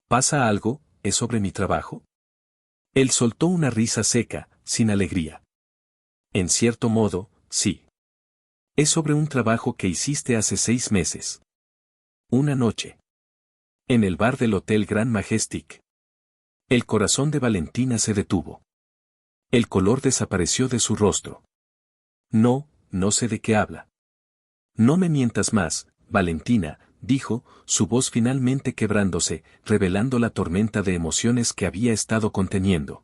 ¿Pasa algo? ¿Es sobre mi trabajo? Él soltó una risa seca, sin alegría. En cierto modo, sí. Es sobre un trabajo que hiciste hace 6 meses. Una noche. En el bar del Hotel Grand Majestic. El corazón de Valentina se detuvo. El color desapareció de su rostro. No, no sé de qué habla. No me mientas más, Valentina, dijo, su voz finalmente quebrándose, revelando la tormenta de emociones que había estado conteniendo.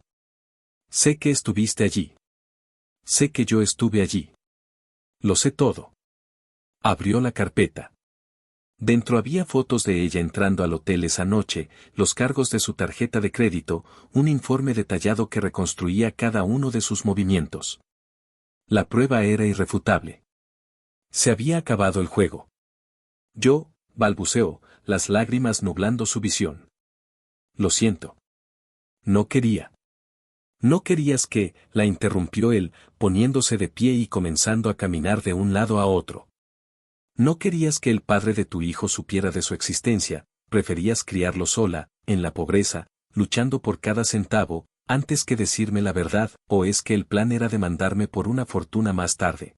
Sé que estuviste allí. Sé que yo estuve allí. Lo sé todo. Abrió la carpeta. Dentro había fotos de ella entrando al hotel esa noche, los cargos de su tarjeta de crédito, un informe detallado que reconstruía cada uno de sus movimientos. La prueba era irrefutable. Se había acabado el juego. Yo, balbuceó, las lágrimas nublando su visión. Lo siento. No quería. No querías que, la interrumpió él, poniéndose de pie y comenzando a caminar de un lado a otro. No querías que el padre de tu hijo supiera de su existencia, preferías criarlo sola, en la pobreza, luchando por cada centavo, antes que decirme la verdad, ¿o es que el plan era demandarme por una fortuna más tarde?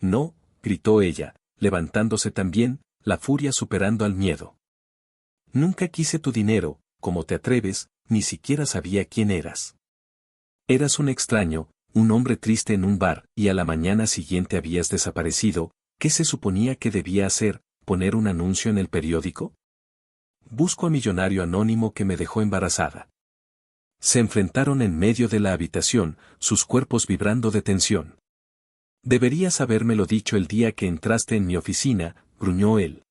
No, gritó ella, levantándose también, la furia superando al miedo. Nunca quise tu dinero, ¿cómo te atreves? Ni siquiera sabía quién eras. Eras un extraño, un hombre triste en un bar, y a la mañana siguiente habías desaparecido. ¿Qué se suponía que debía hacer? ¿Poner un anuncio en el periódico? Busco a millonario anónimo que me dejó embarazada. Se enfrentaron en medio de la habitación, sus cuerpos vibrando de tensión. Deberías habérmelo dicho el día que entraste en mi oficina, gruñó él.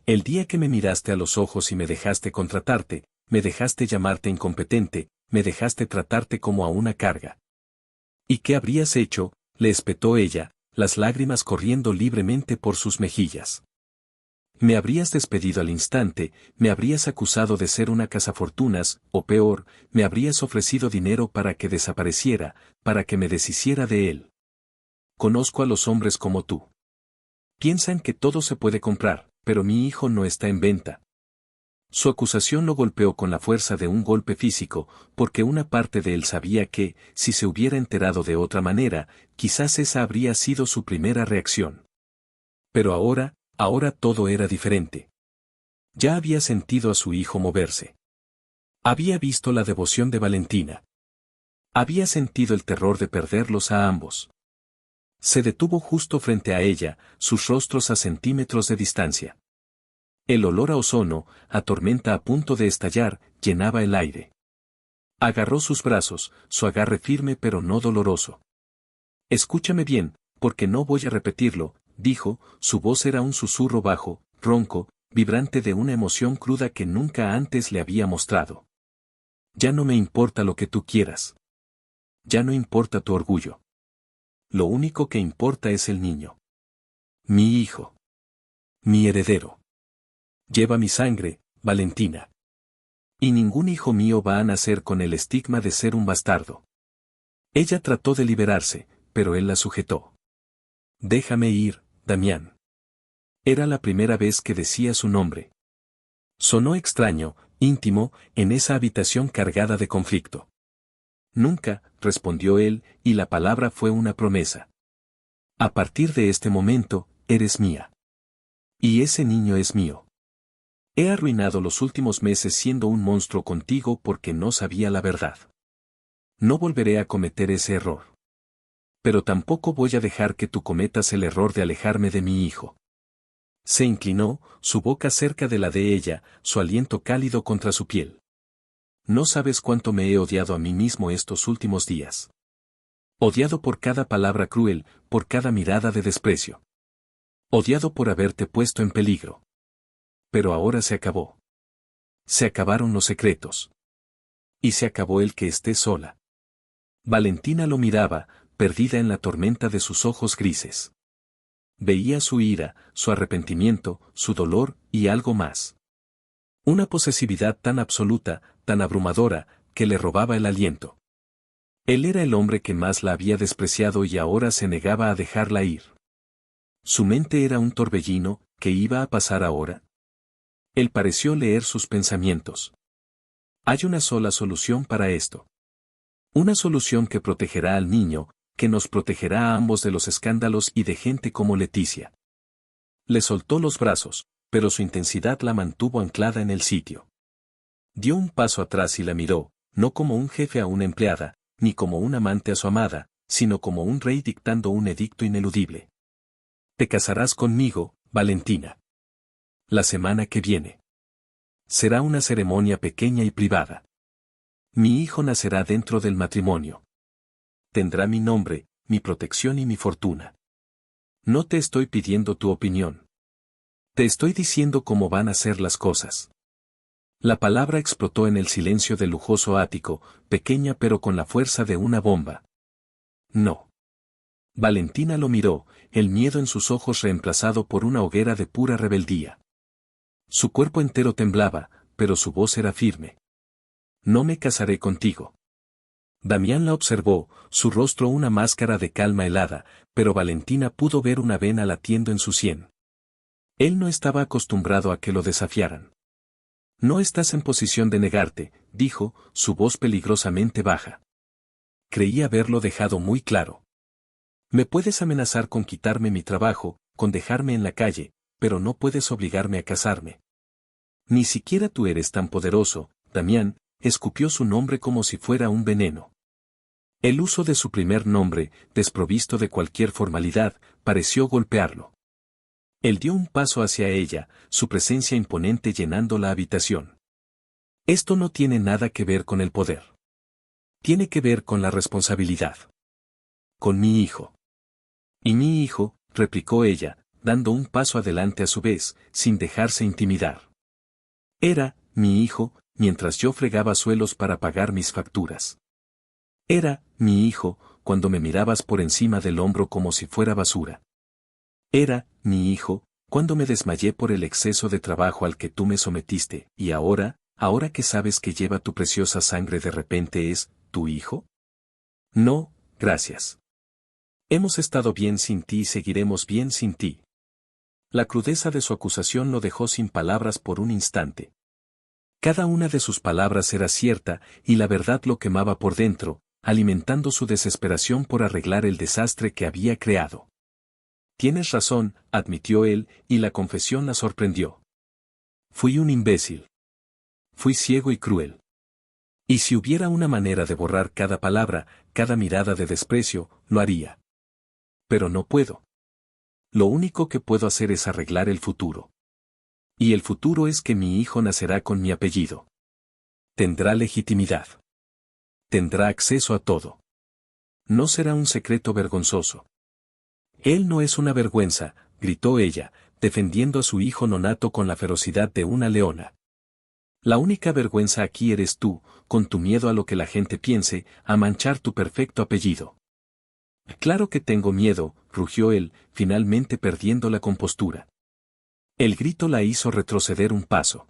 El día que me miraste a los ojos y me dejaste contratarte, me dejaste llamarte incompetente, me dejaste tratarte como a una carga. ¿Y qué habrías hecho? Le espetó ella, las lágrimas corriendo libremente por sus mejillas. Me habrías despedido al instante, me habrías acusado de ser una cazafortunas, o peor, me habrías ofrecido dinero para que desapareciera, para que me deshiciera de él. Conozco a los hombres como tú. Piensan que todo se puede comprar, pero mi hijo no está en venta. Su acusación lo golpeó con la fuerza de un golpe físico, porque una parte de él sabía que, si se hubiera enterado de otra manera, quizás esa habría sido su primera reacción. Pero ahora todo era diferente. Ya había sentido a su hijo moverse. Había visto la devoción de Valentina. Había sentido el terror de perderlos a ambos. Se detuvo justo frente a ella, sus rostros a centímetros de distancia. El olor a ozono, a tormenta a punto de estallar, llenaba el aire. Agarró sus brazos, su agarre firme pero no doloroso. Escúchame bien, porque no voy a repetirlo, dijo, su voz era un susurro bajo, ronco, vibrante de una emoción cruda que nunca antes le había mostrado. Ya no me importa lo que tú quieras. Ya no importa tu orgullo. Lo único que importa es el niño. Mi hijo. Mi heredero. Lleva mi sangre, Valentina. Y ningún hijo mío va a nacer con el estigma de ser un bastardo. Ella trató de liberarse, pero él la sujetó. Déjame ir, Damián. Era la primera vez que decía su nombre. Sonó extraño, íntimo, en esa habitación cargada de conflicto. Nunca, respondió él, y la palabra fue una promesa. A partir de este momento, eres mía. Y ese niño es mío. He arruinado los últimos meses siendo un monstruo contigo porque no sabía la verdad. No volveré a cometer ese error. Pero tampoco voy a dejar que tú cometas el error de alejarme de mi hijo. Se inclinó, su boca cerca de la de ella, su aliento cálido contra su piel. No sabes cuánto me he odiado a mí mismo estos últimos días. Odiado por cada palabra cruel, por cada mirada de desprecio. Odiado por haberte puesto en peligro. Pero ahora se acabó. Se acabaron los secretos. Y se acabó el que esté sola. Valentina lo miraba, perdida en la tormenta de sus ojos grises. Veía su ira, su arrepentimiento, su dolor, y algo más. Una posesividad tan absoluta, tan abrumadora, que le robaba el aliento. Él era el hombre que más la había despreciado y ahora se negaba a dejarla ir. Su mente era un torbellino, ¿qué iba a pasar ahora? Él pareció leer sus pensamientos. Hay una sola solución para esto. Una solución que protegerá al niño, que nos protegerá a ambos de los escándalos y de gente como Leticia. Le soltó los brazos, pero su intensidad la mantuvo anclada en el sitio. Dio un paso atrás y la miró, no como un jefe a una empleada, ni como un amante a su amada, sino como un rey dictando un edicto ineludible. Te casarás conmigo, Valentina. La semana que viene. Será una ceremonia pequeña y privada. Mi hijo nacerá dentro del matrimonio. Tendrá mi nombre, mi protección y mi fortuna. No te estoy pidiendo tu opinión. Te estoy diciendo cómo van a ser las cosas. La palabra explotó en el silencio del lujoso ático, pequeña pero con la fuerza de una bomba. No. Valentina lo miró, el miedo en sus ojos reemplazado por una hoguera de pura rebeldía. Su cuerpo entero temblaba, pero su voz era firme. No me casaré contigo. Damián la observó, su rostro una máscara de calma helada, pero Valentina pudo ver una vena latiendo en su sien. Él no estaba acostumbrado a que lo desafiaran. No estás en posición de negarte, dijo, su voz peligrosamente baja. Creí haberlo dejado muy claro. Me puedes amenazar con quitarme mi trabajo, con dejarme en la calle, pero no puedes obligarme a casarme. Ni siquiera tú eres tan poderoso, Damián, escupió su nombre como si fuera un veneno. El uso de su primer nombre, desprovisto de cualquier formalidad, pareció golpearlo. Él dio un paso hacia ella, su presencia imponente llenando la habitación. Esto no tiene nada que ver con el poder. Tiene que ver con la responsabilidad. Con mi hijo. Y mi hijo, replicó ella, dando un paso adelante a su vez, sin dejarse intimidar. Era, mi hijo, mientras yo fregaba suelos para pagar mis facturas. Era, mi hijo, cuando me mirabas por encima del hombro como si fuera basura. Era, mi hijo, cuando me desmayé por el exceso de trabajo al que tú me sometiste, y ahora que sabes que lleva tu preciosa sangre de repente es, ¿tu hijo? No, gracias. Hemos estado bien sin ti y seguiremos bien sin ti. La crudeza de su acusación lo dejó sin palabras por un instante. Cada una de sus palabras era cierta, y la verdad lo quemaba por dentro, alimentando su desesperación por arreglar el desastre que había creado. Tienes razón, admitió él, y la confesión la sorprendió. Fui un imbécil. Fui ciego y cruel. Y si hubiera una manera de borrar cada palabra, cada mirada de desprecio, lo haría. Pero no puedo. Lo único que puedo hacer es arreglar el futuro. Y el futuro es que mi hijo nacerá con mi apellido. Tendrá legitimidad. Tendrá acceso a todo. No será un secreto vergonzoso. Él no es una vergüenza, gritó ella, defendiendo a su hijo nonato con la ferocidad de una leona. La única vergüenza aquí eres tú, con tu miedo a lo que la gente piense, a manchar tu perfecto apellido. Claro que tengo miedo, rugió él, finalmente perdiendo la compostura. El grito la hizo retroceder un paso.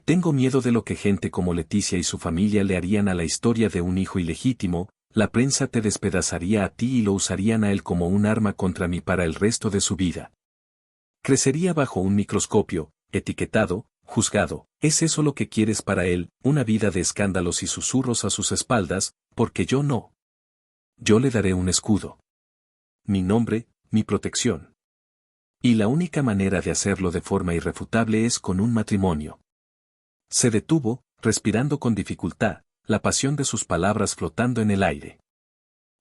Tengo miedo de lo que gente como Leticia y su familia le harían a la historia de un hijo ilegítimo, la prensa te despedazaría a ti y lo usarían a él como un arma contra mí para el resto de su vida. Crecería bajo un microscopio, etiquetado, juzgado, ¿es eso lo que quieres para él, una vida de escándalos y susurros a sus espaldas, porque yo no? Yo le daré un escudo. Mi nombre, mi protección. Y la única manera de hacerlo de forma irrefutable es con un matrimonio. Se detuvo, respirando con dificultad, la pasión de sus palabras flotando en el aire.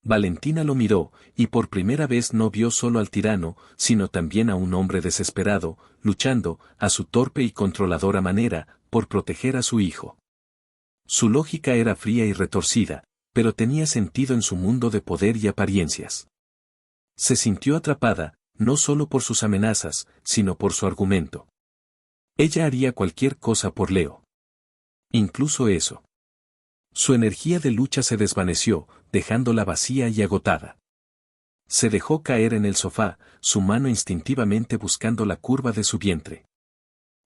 Valentina lo miró, y por primera vez no vio solo al tirano, sino también a un hombre desesperado, luchando, a su torpe y controladora manera, por proteger a su hijo. Su lógica era fría y retorcida, pero tenía sentido en su mundo de poder y apariencias. Se sintió atrapada, no solo por sus amenazas, sino por su argumento. Ella haría cualquier cosa por Leo. Incluso eso. Su energía de lucha se desvaneció, dejándola vacía y agotada. Se dejó caer en el sofá, su mano instintivamente buscando la curva de su vientre.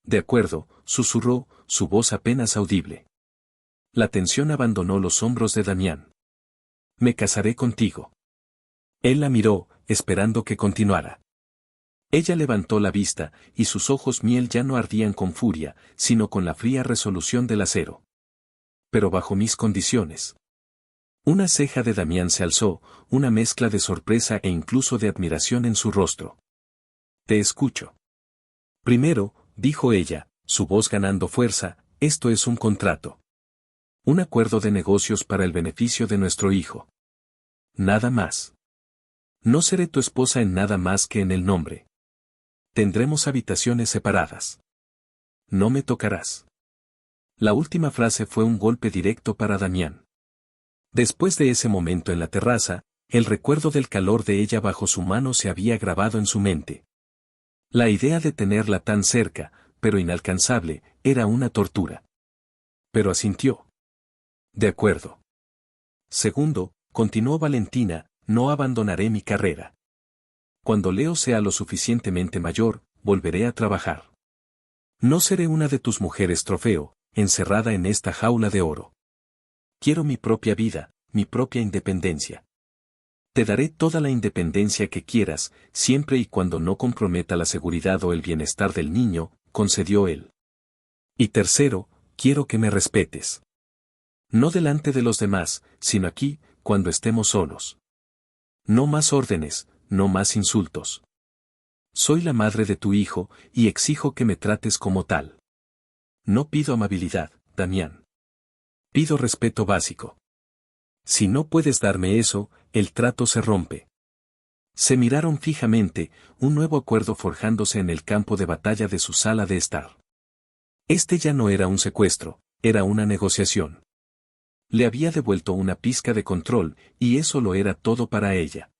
De acuerdo, susurró, su voz apenas audible. La tensión abandonó los hombros de Damián. Me casaré contigo. Él la miró, esperando que continuara. Ella levantó la vista, y sus ojos miel ya no ardían con furia, sino con la fría resolución del acero. Pero bajo mis condiciones. Una ceja de Damián se alzó, una mezcla de sorpresa e incluso de admiración en su rostro. Te escucho. Primero, dijo ella, su voz ganando fuerza, esto es un contrato. Un acuerdo de negocios para el beneficio de nuestro hijo. Nada más. No seré tu esposa en nada más que en el nombre. Tendremos habitaciones separadas. No me tocarás. La última frase fue un golpe directo para Damián. Después de ese momento en la terraza, el recuerdo del calor de ella bajo su mano se había grabado en su mente. La idea de tenerla tan cerca, pero inalcanzable, era una tortura. Pero asintió. De acuerdo. Segundo, continuó Valentina, no abandonaré mi carrera. Cuando Leo sea lo suficientemente mayor, volveré a trabajar. No seré una de tus mujeres trofeo, encerrada en esta jaula de oro. Quiero mi propia vida, mi propia independencia. Te daré toda la independencia que quieras, siempre y cuando no comprometa la seguridad o el bienestar del niño, concedió él. Y tercero, quiero que me respetes. No delante de los demás, sino aquí, cuando estemos solos. No más órdenes, no más insultos. Soy la madre de tu hijo, y exijo que me trates como tal. No pido amabilidad, Damián. Pido respeto básico. Si no puedes darme eso, el trato se rompe. Se miraron fijamente, un nuevo acuerdo forjándose en el campo de batalla de su sala de estar. Este ya no era un secuestro, era una negociación. Le había devuelto una pizca de control, y eso lo era todo para ella.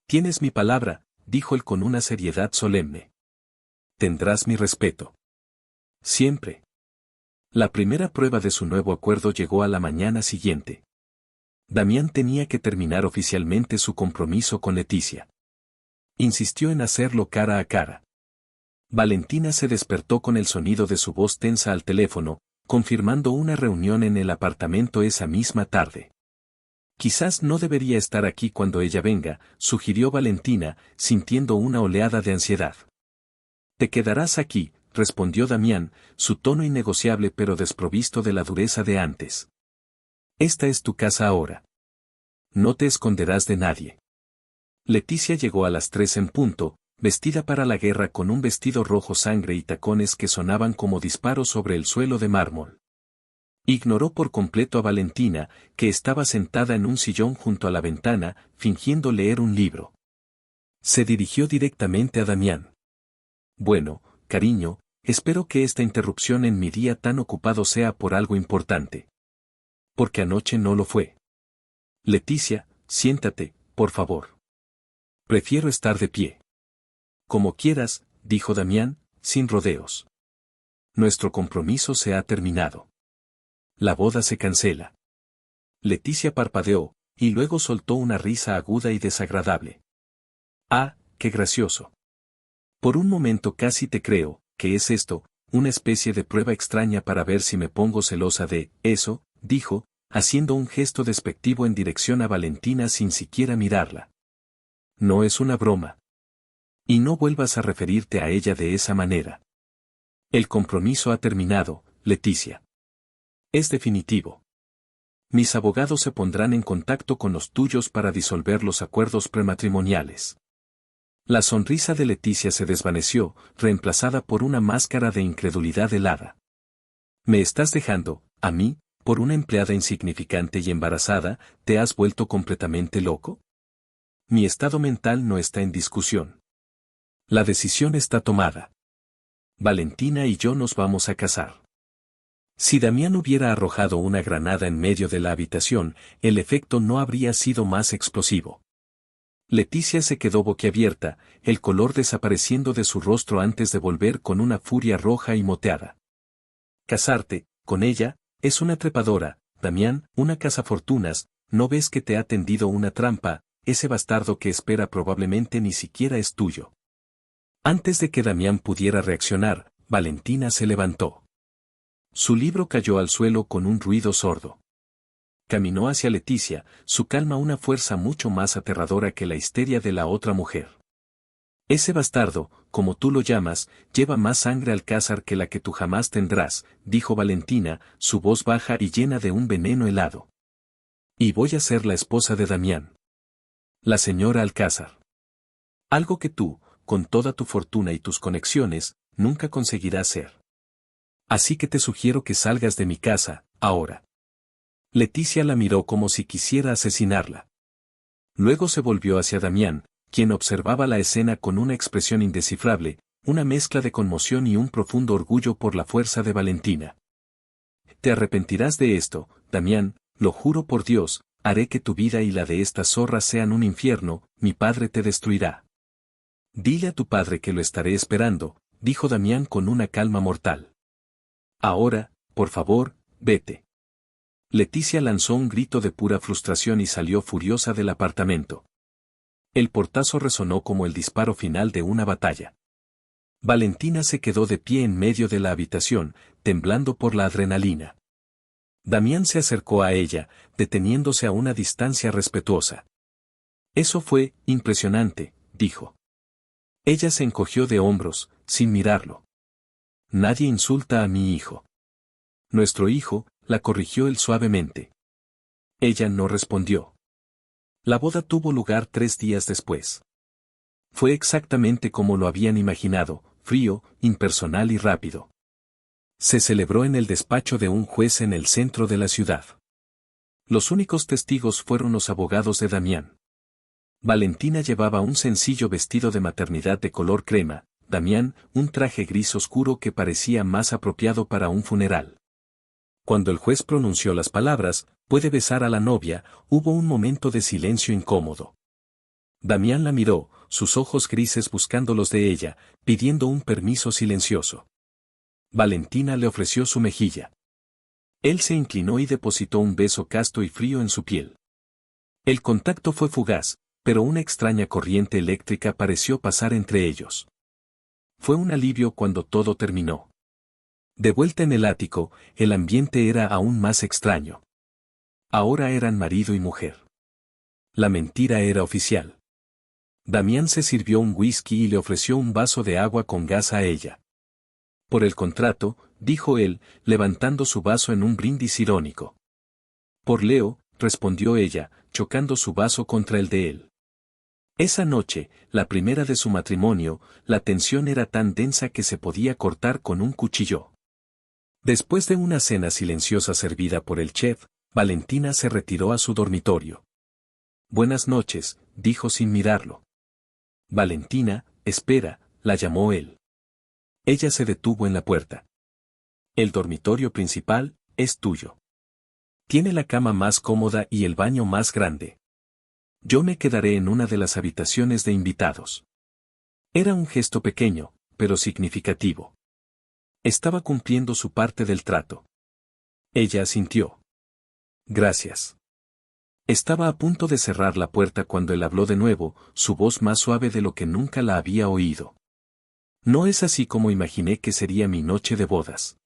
Tienes mi palabra, dijo él con una seriedad solemne. Tendrás mi respeto. Siempre. La primera prueba de su nuevo acuerdo llegó a la mañana siguiente. Damián tenía que terminar oficialmente su compromiso con Leticia. Insistió en hacerlo cara a cara. Valentina se despertó con el sonido de su voz tensa al teléfono, confirmando una reunión en el apartamento esa misma tarde. Quizás no debería estar aquí cuando ella venga, sugirió Valentina, sintiendo una oleada de ansiedad. Te quedarás aquí, respondió Damián, su tono innegociable pero desprovisto de la dureza de antes. Esta es tu casa ahora. No te esconderás de nadie. Leticia llegó a las 3 en punto, vestida para la guerra con un vestido rojo sangre y tacones que sonaban como disparos sobre el suelo de mármol. Ignoró por completo a Valentina, que estaba sentada en un sillón junto a la ventana, fingiendo leer un libro. Se dirigió directamente a Damián. Bueno, cariño, espero que esta interrupción en mi día tan ocupado sea por algo importante. Porque anoche no lo fue. Leticia, siéntate, por favor. Prefiero estar de pie. Como quieras, dijo Damián, sin rodeos. Nuestro compromiso se ha terminado. La boda se cancela. Leticia parpadeó, y luego soltó una risa aguda y desagradable. Ah, qué gracioso. Por un momento casi te creo, ¿qué es esto? Una especie de prueba extraña para ver si me pongo celosa de eso, dijo, haciendo un gesto despectivo en dirección a Valentina sin siquiera mirarla. No es una broma. Y no vuelvas a referirte a ella de esa manera. El compromiso ha terminado, Leticia. Es definitivo. Mis abogados se pondrán en contacto con los tuyos para disolver los acuerdos prematrimoniales. La sonrisa de Leticia se desvaneció, reemplazada por una máscara de incredulidad helada. ¿Me estás dejando, a mí, por una empleada insignificante y embarazada, te has vuelto completamente loco? Mi estado mental no está en discusión. La decisión está tomada. Valentina y yo nos vamos a casar. Si Damián hubiera arrojado una granada en medio de la habitación, el efecto no habría sido más explosivo. Leticia se quedó boquiabierta, el color desapareciendo de su rostro antes de volver con una furia roja y moteada. Casarte, con ella, es una trepadora, Damián, una cazafortunas, ¿no ves que te ha tendido una trampa? Ese bastardo que espera probablemente ni siquiera es tuyo. Antes de que Damián pudiera reaccionar, Valentina se levantó. Su libro cayó al suelo con un ruido sordo. Caminó hacia Leticia, su calma una fuerza mucho más aterradora que la histeria de la otra mujer. Ese bastardo, como tú lo llamas, lleva más sangre Alcázar que la que tú jamás tendrás, dijo Valentina, su voz baja y llena de un veneno helado. Y voy a ser la esposa de Damián. La señora Alcázar. Algo que tú, con toda tu fortuna y tus conexiones, nunca conseguirás ser. Así que te sugiero que salgas de mi casa, ahora. Leticia la miró como si quisiera asesinarla. Luego se volvió hacia Damián, quien observaba la escena con una expresión indescifrable, una mezcla de conmoción y un profundo orgullo por la fuerza de Valentina. Te arrepentirás de esto, Damián, lo juro por Dios, haré que tu vida y la de estas zorras sean un infierno, mi padre te destruirá. Dile a tu padre que lo estaré esperando, dijo Damián con una calma mortal. Ahora, por favor, vete. Leticia lanzó un grito de pura frustración y salió furiosa del apartamento. El portazo resonó como el disparo final de una batalla. Valentina se quedó de pie en medio de la habitación, temblando por la adrenalina. Damián se acercó a ella, deteniéndose a una distancia respetuosa. Eso fue impresionante, dijo. Ella se encogió de hombros, sin mirarlo. Nadie insulta a mi hijo. Nuestro hijo, la corrigió él suavemente. Ella no respondió. La boda tuvo lugar 3 días después. Fue exactamente como lo habían imaginado, frío, impersonal y rápido. Se celebró en el despacho de un juez en el centro de la ciudad. Los únicos testigos fueron los abogados de Damián. Valentina llevaba un sencillo vestido de maternidad de color crema, Damián, un traje gris oscuro que parecía más apropiado para un funeral. Cuando el juez pronunció las palabras, «puede besar a la novia», hubo un momento de silencio incómodo. Damián la miró, sus ojos grises buscando los de ella, pidiendo un permiso silencioso. Valentina le ofreció su mejilla. Él se inclinó y depositó un beso casto y frío en su piel. El contacto fue fugaz, pero una extraña corriente eléctrica pareció pasar entre ellos. Fue un alivio cuando todo terminó. De vuelta en el ático, el ambiente era aún más extraño. Ahora eran marido y mujer. La mentira era oficial. Damián se sirvió un whisky y le ofreció un vaso de agua con gas a ella. Por el contrato, dijo él, levantando su vaso en un brindis irónico. Por Leo, respondió ella, chocando su vaso contra el de él. Esa noche, la primera de su matrimonio, la tensión era tan densa que se podía cortar con un cuchillo. Después de una cena silenciosa servida por el chef, Valentina se retiró a su dormitorio. Buenas noches, dijo sin mirarlo. Valentina, espera, la llamó él. Ella se detuvo en la puerta. El dormitorio principal es tuyo. Tiene la cama más cómoda y el baño más grande. Yo me quedaré en una de las habitaciones de invitados. Era un gesto pequeño, pero significativo. Estaba cumpliendo su parte del trato. Ella asintió. Gracias. Estaba a punto de cerrar la puerta cuando él habló de nuevo, su voz más suave de lo que nunca la había oído. No es así como imaginé que sería mi noche de bodas.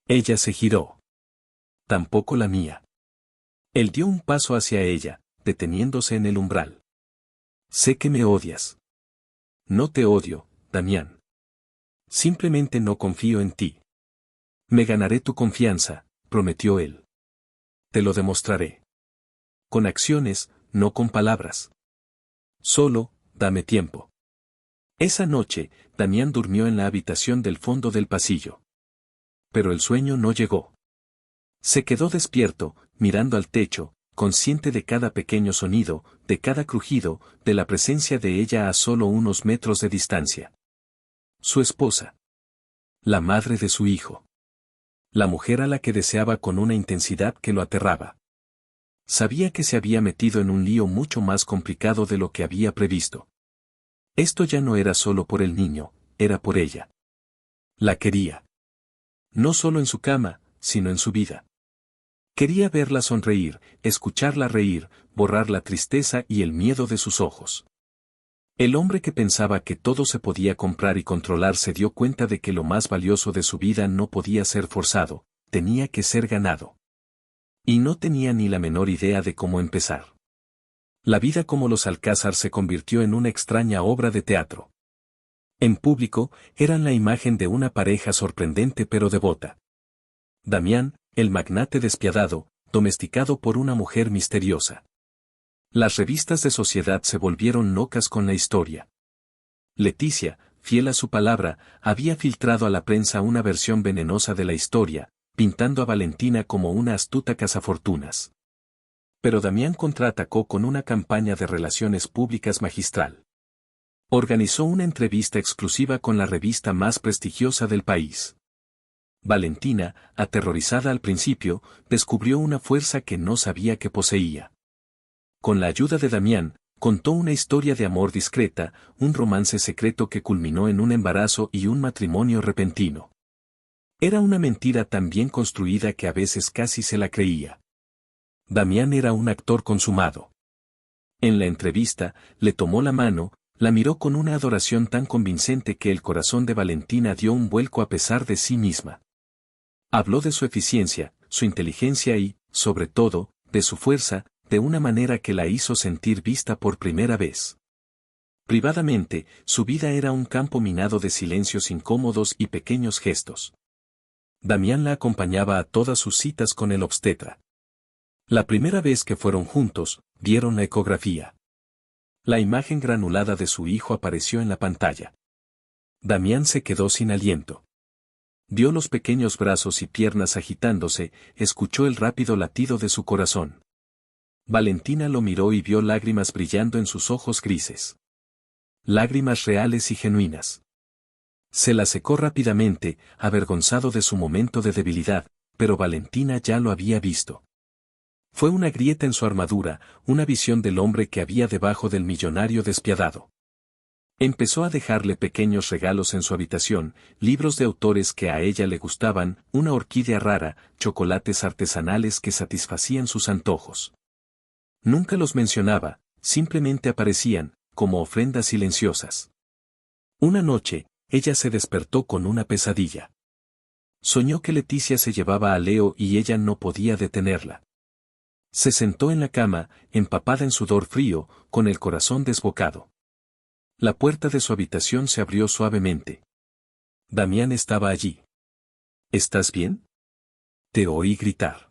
Ella se giró. Tampoco la mía. Él dio un paso hacia ella, deteniéndose en el umbral. Sé que me odias. No te odio, Damián. Simplemente no confío en ti. Me ganaré tu confianza, prometió él. Te lo demostraré. Con acciones, no con palabras. Solo, dame tiempo. Esa noche, Damián durmió en la habitación del fondo del pasillo. Pero el sueño no llegó. Se quedó despierto, mirando al techo, consciente de cada pequeño sonido, de cada crujido, de la presencia de ella a solo unos metros de distancia. Su esposa. La madre de su hijo. La mujer a la que deseaba con una intensidad que lo aterraba. Sabía que se había metido en un lío mucho más complicado de lo que había previsto. Esto ya no era solo por el niño, era por ella. La quería. No solo en su cama, sino en su vida. Quería verla sonreír, escucharla reír, borrar la tristeza y el miedo de sus ojos. El hombre que pensaba que todo se podía comprar y controlar se dio cuenta de que lo más valioso de su vida no podía ser forzado, tenía que ser ganado. Y no tenía ni la menor idea de cómo empezar. La vida como los Alcázar se convirtió en una extraña obra de teatro. En público, eran la imagen de una pareja sorprendente pero devota. Damián, el magnate despiadado, domesticado por una mujer misteriosa. Las revistas de sociedad se volvieron locas con la historia. Leticia, fiel a su palabra, había filtrado a la prensa una versión venenosa de la historia, pintando a Valentina como una astuta cazafortunas. Pero Damián contraatacó con una campaña de relaciones públicas magistral. Organizó una entrevista exclusiva con la revista más prestigiosa del país. Valentina, aterrorizada al principio, descubrió una fuerza que no sabía que poseía. Con la ayuda de Damián, contó una historia de amor discreta, un romance secreto que culminó en un embarazo y un matrimonio repentino. Era una mentira tan bien construida que a veces casi se la creía. Damián era un actor consumado. En la entrevista, le tomó la mano, la miró con una adoración tan convincente que el corazón de Valentina dio un vuelco a pesar de sí misma. Habló de su eficiencia, su inteligencia y, sobre todo, de su fuerza, de una manera que la hizo sentir vista por primera vez. Privadamente, su vida era un campo minado de silencios incómodos y pequeños gestos. Damián la acompañaba a todas sus citas con el obstetra. La primera vez que fueron juntos, vieron la ecografía. La imagen granulada de su hijo apareció en la pantalla. Damián se quedó sin aliento. Vio los pequeños brazos y piernas agitándose, escuchó el rápido latido de su corazón. Valentina lo miró y vio lágrimas brillando en sus ojos grises. Lágrimas reales y genuinas. Se las secó rápidamente, avergonzado de su momento de debilidad, pero Valentina ya lo había visto. Fue una grieta en su armadura, una visión del hombre que había debajo del millonario despiadado. Empezó a dejarle pequeños regalos en su habitación, libros de autores que a ella le gustaban, una orquídea rara, chocolates artesanales que satisfacían sus antojos. Nunca los mencionaba, simplemente aparecían, como ofrendas silenciosas. Una noche, ella se despertó con una pesadilla. Soñó que Leticia se llevaba a Leo y ella no podía detenerla. Se sentó en la cama, empapada en sudor frío, con el corazón desbocado. La puerta de su habitación se abrió suavemente. Damián estaba allí. ¿Estás bien? Te oí gritar.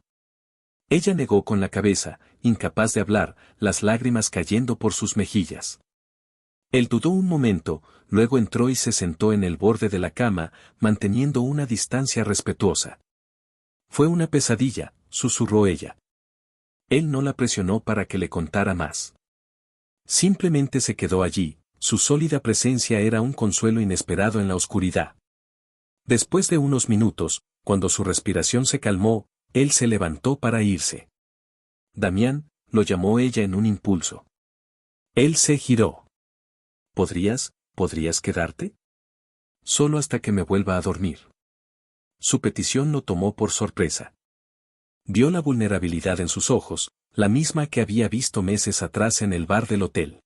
Ella negó con la cabeza, incapaz de hablar, las lágrimas cayendo por sus mejillas. Él dudó un momento, luego entró y se sentó en el borde de la cama, manteniendo una distancia respetuosa. Fue una pesadilla, susurró ella. Él no la presionó para que le contara más. Simplemente se quedó allí, su sólida presencia era un consuelo inesperado en la oscuridad. Después de unos minutos, cuando su respiración se calmó, él se levantó para irse. Damián, lo llamó ella en un impulso. Él se giró. ¿Podrías quedarte? Solo hasta que me vuelva a dormir. Su petición lo tomó por sorpresa. Vio la vulnerabilidad en sus ojos, la misma que había visto meses atrás en el bar del hotel.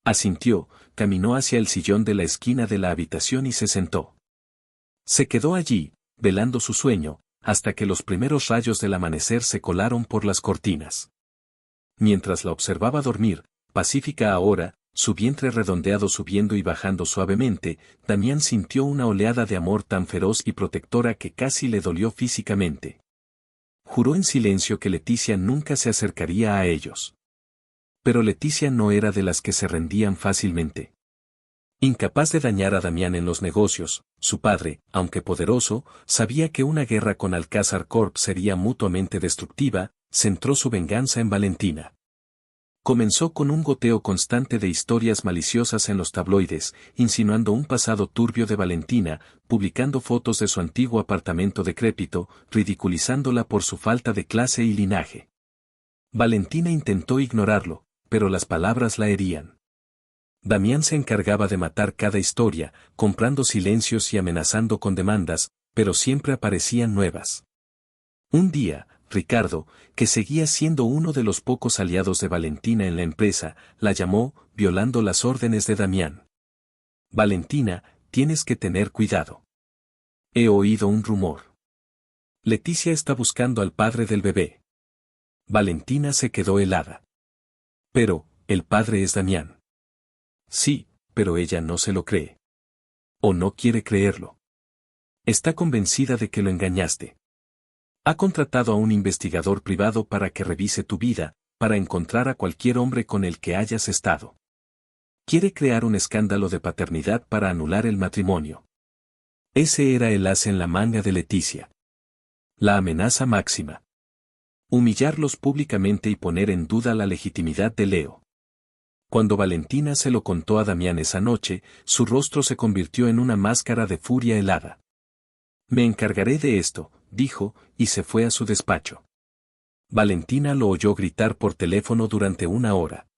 Asintió, caminó hacia el sillón de la esquina de la habitación y se sentó. Se quedó allí, velando su sueño, hasta que los primeros rayos del amanecer se colaron por las cortinas. Mientras la observaba dormir, pacífica ahora, su vientre redondeado subiendo y bajando suavemente, Damián sintió una oleada de amor tan feroz y protectora que casi le dolió físicamente. Juró en silencio que Leticia nunca se acercaría a ellos. Pero Leticia no era de las que se rendían fácilmente. Incapaz de dañar a Damián en los negocios, su padre, aunque poderoso, sabía que una guerra con Alcázar Corp sería mutuamente destructiva, centró su venganza en Valentina. Comenzó con un goteo constante de historias maliciosas en los tabloides, insinuando un pasado turbio de Valentina, publicando fotos de su antiguo apartamento decrépito, ridiculizándola por su falta de clase y linaje. Valentina intentó ignorarlo, pero las palabras la herían. Damián se encargaba de matar cada historia, comprando silencios y amenazando con demandas, pero siempre aparecían nuevas. Un día, Ricardo, que seguía siendo uno de los pocos aliados de Valentina en la empresa, la llamó, violando las órdenes de Damián. Valentina, tienes que tener cuidado. He oído un rumor. Leticia está buscando al padre del bebé. Valentina se quedó helada. Pero, el padre es Damián. Sí, pero ella no se lo cree. O no quiere creerlo. Está convencida de que lo engañaste. Ha contratado a un investigador privado para que revise tu vida, para encontrar a cualquier hombre con el que hayas estado. Quiere crear un escándalo de paternidad para anular el matrimonio. Ese era el as en la manga de Leticia. La amenaza máxima. Humillarlos públicamente y poner en duda la legitimidad de Leo. Cuando Valentina se lo contó a Damián esa noche, su rostro se convirtió en una máscara de furia helada. Me encargaré de esto, dijo, y se fue a su despacho. Valentina lo oyó gritar por teléfono durante una hora.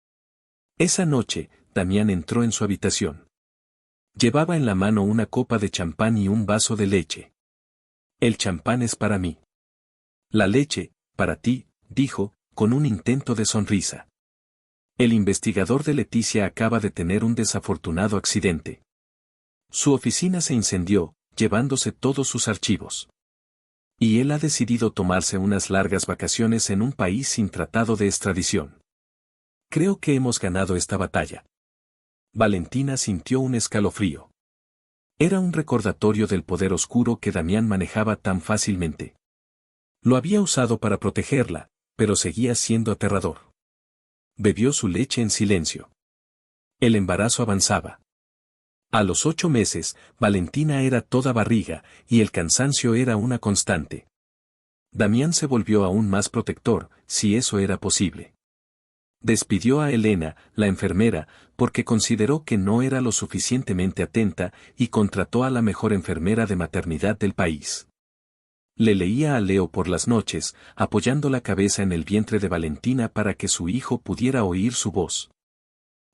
Esa noche, Damián entró en su habitación. Llevaba en la mano una copa de champán y un vaso de leche. El champán es para mí. La leche, para ti, dijo, con un intento de sonrisa. El investigador de Leticia acaba de tener un desafortunado accidente. Su oficina se incendió, llevándose todos sus archivos. Y él ha decidido tomarse unas largas vacaciones en un país sin tratado de extradición. Creo que hemos ganado esta batalla. Valentina sintió un escalofrío. Era un recordatorio del poder oscuro que Damián manejaba tan fácilmente. Lo había usado para protegerla, pero seguía siendo aterrador. Bebió su leche en silencio. El embarazo avanzaba. A los 8 meses, Valentina era toda barriga, y el cansancio era una constante. Damián se volvió aún más protector, si eso era posible. Despidió a Elena, la enfermera, porque consideró que no era lo suficientemente atenta, y contrató a la mejor enfermera de maternidad del país. Le leía a Leo por las noches, apoyando la cabeza en el vientre de Valentina para que su hijo pudiera oír su voz.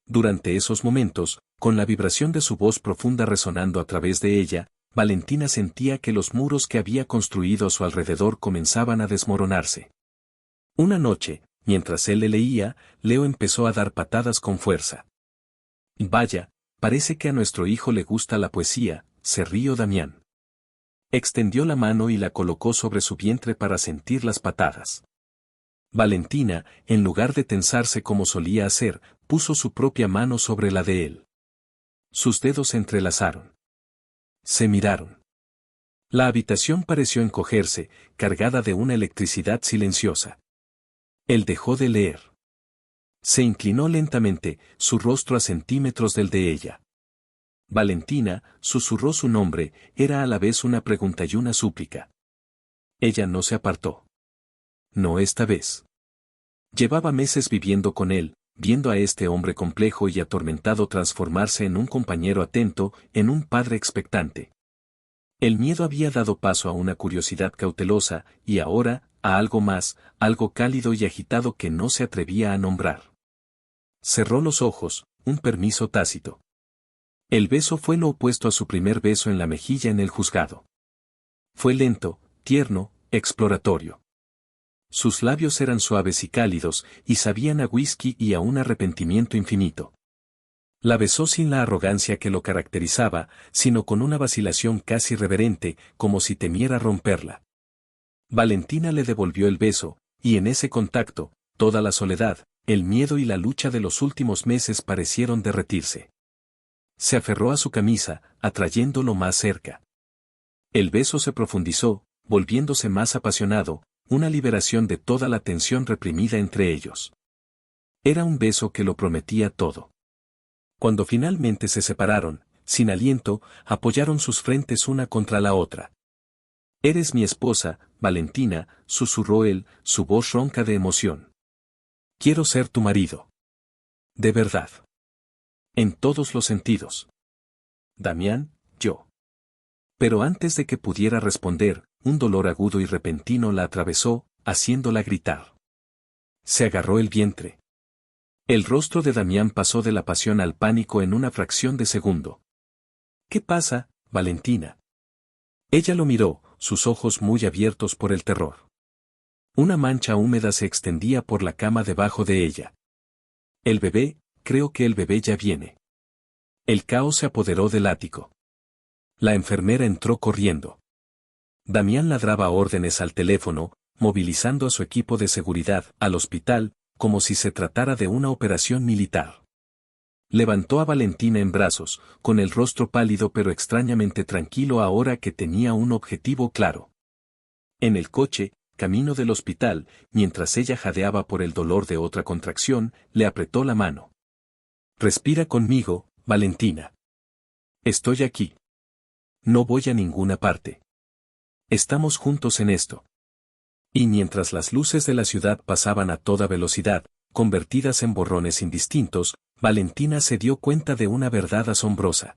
Durante esos momentos, con la vibración de su voz profunda resonando a través de ella, Valentina sentía que los muros que había construido a su alrededor comenzaban a desmoronarse. Una noche, mientras él le leía, Leo empezó a dar patadas con fuerza. «Vaya, parece que a nuestro hijo le gusta la poesía», se rió Damián. Extendió la mano y la colocó sobre su vientre para sentir las patadas. Valentina, en lugar de tensarse como solía hacer, puso su propia mano sobre la de él. Sus dedos se entrelazaron. Se miraron. La habitación pareció encogerse, cargada de una electricidad silenciosa. Él dejó de leer. Se inclinó lentamente, su rostro a centímetros del de ella. Valentina, susurró su nombre, era a la vez una pregunta y una súplica. Ella no se apartó. No esta vez. Llevaba meses viviendo con él, viendo a este hombre complejo y atormentado transformarse en un compañero atento, en un padre expectante. El miedo había dado paso a una curiosidad cautelosa, y ahora, a algo más, algo cálido y agitado que no se atrevía a nombrar. Cerró los ojos, un permiso tácito. El beso fue lo opuesto a su primer beso en la mejilla en el juzgado. Fue lento, tierno, exploratorio. Sus labios eran suaves y cálidos, y sabían a whisky y a un arrepentimiento infinito. La besó sin la arrogancia que lo caracterizaba, sino con una vacilación casi reverente, como si temiera romperla. Valentina le devolvió el beso, y en ese contacto, toda la soledad, el miedo y la lucha de los últimos meses parecieron derretirse. Se aferró a su camisa, atrayéndolo más cerca. El beso se profundizó, volviéndose más apasionado, una liberación de toda la tensión reprimida entre ellos. Era un beso que lo prometía todo. Cuando finalmente se separaron, sin aliento, apoyaron sus frentes una contra la otra. «Eres mi esposa, Valentina», susurró él, su voz ronca de emoción. «Quiero ser tu marido. De verdad. En todos los sentidos. Damián, yo». Pero antes de que pudiera responder, un dolor agudo y repentino la atravesó, haciéndola gritar. Se agarró el vientre. El rostro de Damián pasó de la pasión al pánico en una fracción de segundo. «¿Qué pasa, Valentina?» Ella lo miró, sus ojos muy abiertos por el terror. Una mancha húmeda se extendía por la cama debajo de ella. «El bebé, creo que el bebé ya viene». El caos se apoderó del ático. La enfermera entró corriendo. Damián ladraba órdenes al teléfono, movilizando a su equipo de seguridad al hospital, como si se tratara de una operación militar. Levantó a Valentina en brazos, con el rostro pálido pero extrañamente tranquilo ahora que tenía un objetivo claro. En el coche, camino del hospital, mientras ella jadeaba por el dolor de otra contracción, le apretó la mano. «Respira conmigo, Valentina. Estoy aquí. No voy a ninguna parte. Estamos juntos en esto». Y mientras las luces de la ciudad pasaban a toda velocidad, convertidas en borrones indistintos, Valentina se dio cuenta de una verdad asombrosa.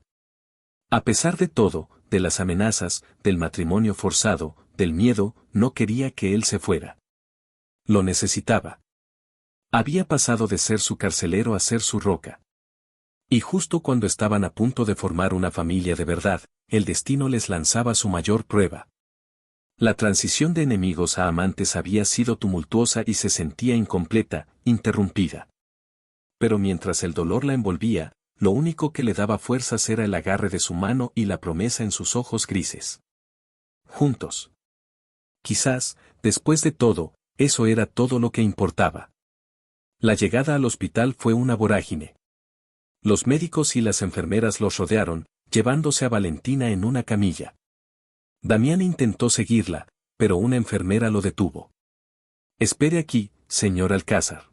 A pesar de todo, de las amenazas, del matrimonio forzado, del miedo, no quería que él se fuera. Lo necesitaba. Había pasado de ser su carcelero a ser su roca. Y justo cuando estaban a punto de formar una familia de verdad, el destino les lanzaba su mayor prueba. La transición de enemigos a amantes había sido tumultuosa y se sentía incompleta, interrumpida. Pero mientras el dolor la envolvía, lo único que le daba fuerzas era el agarre de su mano y la promesa en sus ojos grises. Juntos. Quizás, después de todo, eso era todo lo que importaba. La llegada al hospital fue una vorágine. Los médicos y las enfermeras los rodearon, llevándose a Valentina en una camilla. Damián intentó seguirla, pero una enfermera lo detuvo. Espere aquí, señor Alcázar.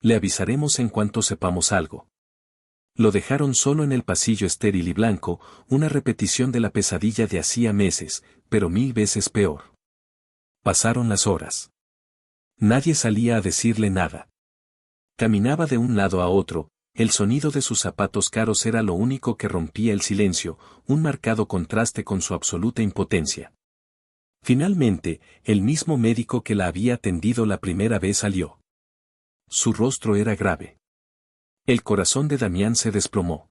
Le avisaremos en cuanto sepamos algo. Lo dejaron solo en el pasillo estéril y blanco, una repetición de la pesadilla de hacía meses, pero 1000 veces peor. Pasaron las horas. Nadie salía a decirle nada. Caminaba de un lado a otro, el sonido de sus zapatos caros era lo único que rompía el silencio, un marcado contraste con su absoluta impotencia. Finalmente, el mismo médico que la había atendido la primera vez salió. Su rostro era grave. El corazón de Damián se desplomó.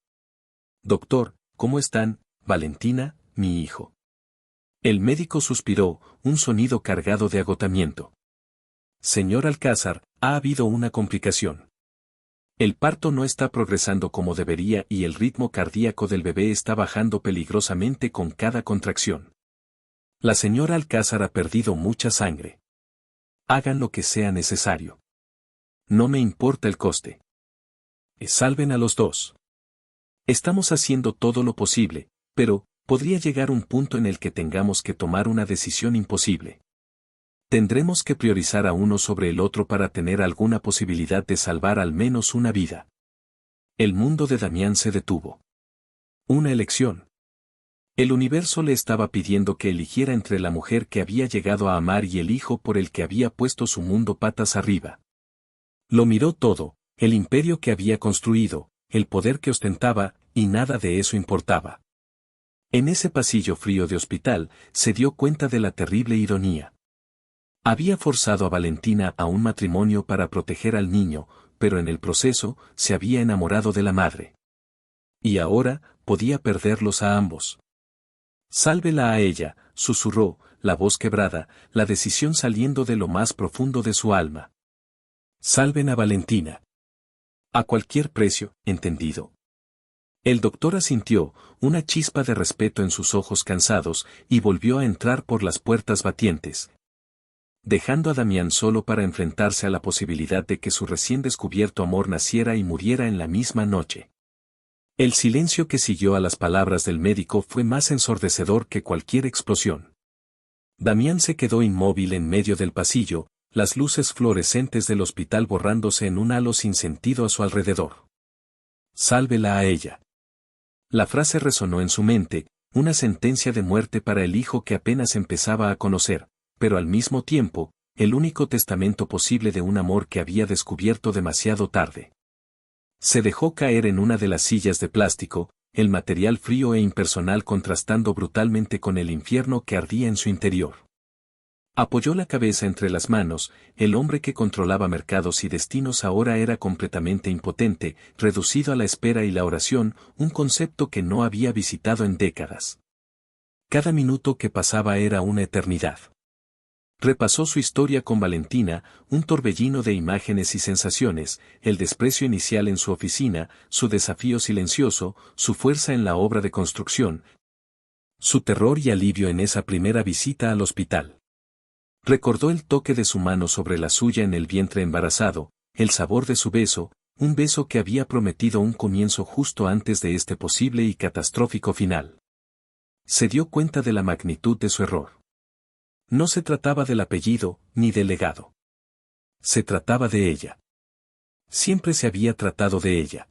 Doctor, ¿cómo están, Valentina, mi hijo? El médico suspiró, un sonido cargado de agotamiento. Señor Alcázar, ha habido una complicación. El parto no está progresando como debería y el ritmo cardíaco del bebé está bajando peligrosamente con cada contracción. La señora Alcázar ha perdido mucha sangre. Hagan lo que sea necesario. No me importa el coste. Salven a los dos. Estamos haciendo todo lo posible, pero podría llegar un punto en el que tengamos que tomar una decisión imposible. Tendremos que priorizar a uno sobre el otro para tener alguna posibilidad de salvar al menos una vida. El mundo de Damián se detuvo. Una elección. El universo le estaba pidiendo que eligiera entre la mujer que había llegado a amar y el hijo por el que había puesto su mundo patas arriba. Lo miró todo, el imperio que había construido, el poder que ostentaba, y nada de eso importaba. En ese pasillo frío de hospital, se dio cuenta de la terrible ironía. Había forzado a Valentina a un matrimonio para proteger al niño, pero en el proceso, se había enamorado de la madre. Y ahora, podía perderlos a ambos. Sálvela a ella, susurró, la voz quebrada, la decisión saliendo de lo más profundo de su alma. Salven a Valentina. A cualquier precio, ¿entendido? El doctor asintió, una chispa de respeto en sus ojos cansados, y volvió a entrar por las puertas batientes, dejando a Damián solo para enfrentarse a la posibilidad de que su recién descubierto amor naciera y muriera en la misma noche. El silencio que siguió a las palabras del médico fue más ensordecedor que cualquier explosión. Damián se quedó inmóvil en medio del pasillo, las luces fluorescentes del hospital borrándose en un halo sin sentido a su alrededor. Sálvela a ella. La frase resonó en su mente, una sentencia de muerte para el hijo que apenas empezaba a conocer, pero al mismo tiempo, el único testamento posible de un amor que había descubierto demasiado tarde. Se dejó caer en una de las sillas de plástico, el material frío e impersonal contrastando brutalmente con el infierno que ardía en su interior. Apoyó la cabeza entre las manos, el hombre que controlaba mercados y destinos ahora era completamente impotente, reducido a la espera y la oración, un concepto que no había visitado en décadas. Cada minuto que pasaba era una eternidad. Repasó su historia con Valentina, un torbellino de imágenes y sensaciones, el desprecio inicial en su oficina, su desafío silencioso, su fuerza en la obra de construcción, su terror y alivio en esa primera visita al hospital. Recordó el toque de su mano sobre la suya en el vientre embarazado, el sabor de su beso, un beso que había prometido un comienzo justo antes de este posible y catastrófico final. Se dio cuenta de la magnitud de su error. No se trataba del apellido, ni del legado. Se trataba de ella. Siempre se había tratado de ella.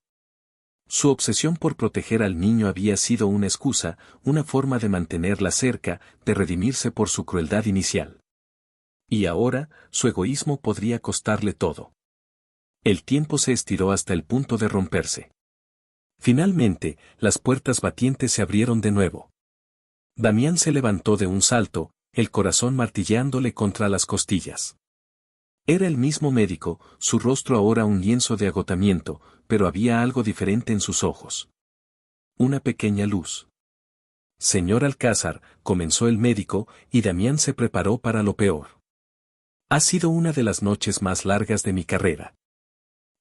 Su obsesión por proteger al niño había sido una excusa, una forma de mantenerla cerca, de redimirse por su crueldad inicial. Y ahora, su egoísmo podría costarle todo. El tiempo se estiró hasta el punto de romperse. Finalmente, las puertas batientes se abrieron de nuevo. Damián se levantó de un salto, el corazón martilleándole contra las costillas. Era el mismo médico, su rostro ahora un lienzo de agotamiento, pero había algo diferente en sus ojos. Una pequeña luz. Señor Alcázar, comenzó el médico, y Damián se preparó para lo peor. Ha sido una de las noches más largas de mi carrera.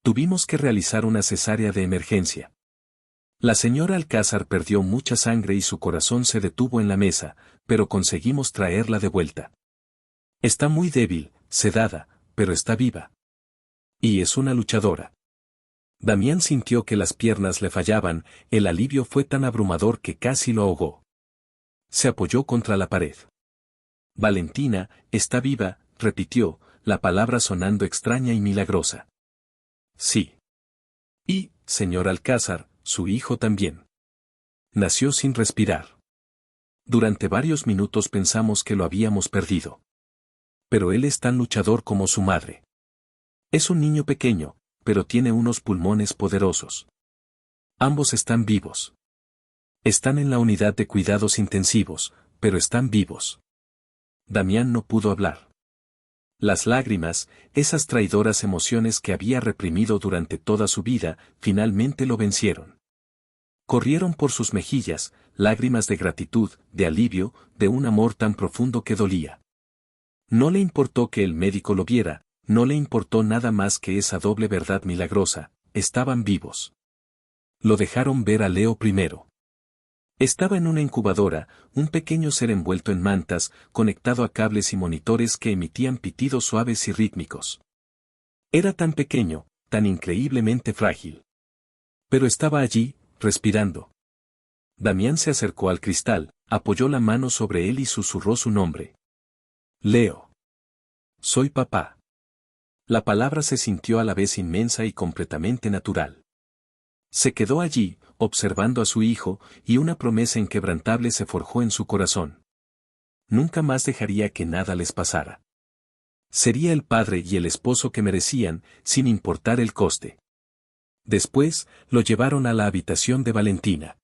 Tuvimos que realizar una cesárea de emergencia. La señora Alcázar perdió mucha sangre y su corazón se detuvo en la mesa, pero conseguimos traerla de vuelta. Está muy débil, sedada, pero está viva. Y es una luchadora. Damián sintió que las piernas le fallaban, el alivio fue tan abrumador que casi lo ahogó. Se apoyó contra la pared. Valentina, está viva, repitió, la palabra sonando extraña y milagrosa. Sí. Y, señor Alcázar, su hijo también. Nació sin respirar. Durante varios minutos pensamos que lo habíamos perdido. Pero él es tan luchador como su madre. Es un niño pequeño, pero tiene unos pulmones poderosos. Ambos están vivos. Están en la unidad de cuidados intensivos, pero están vivos. Damián no pudo hablar. Las lágrimas, esas traidoras emociones que había reprimido durante toda su vida, finalmente lo vencieron. Corrieron por sus mejillas, lágrimas de gratitud, de alivio, de un amor tan profundo que dolía. No le importó que el médico lo viera, no le importó nada más que esa doble verdad milagrosa, estaban vivos. Lo dejaron ver a Leo primero. Estaba en una incubadora, un pequeño ser envuelto en mantas, conectado a cables y monitores que emitían pitidos suaves y rítmicos. Era tan pequeño, tan increíblemente frágil. Pero estaba allí, respirando. Damián se acercó al cristal, apoyó la mano sobre él y susurró su nombre. Leo. Soy papá. La palabra se sintió a la vez inmensa y completamente natural. Se quedó allí, observando a su hijo, y una promesa inquebrantable se forjó en su corazón. Nunca más dejaría que nada les pasara. Sería el padre y el esposo que merecían, sin importar el coste. Después, lo llevaron a la habitación de Valentina.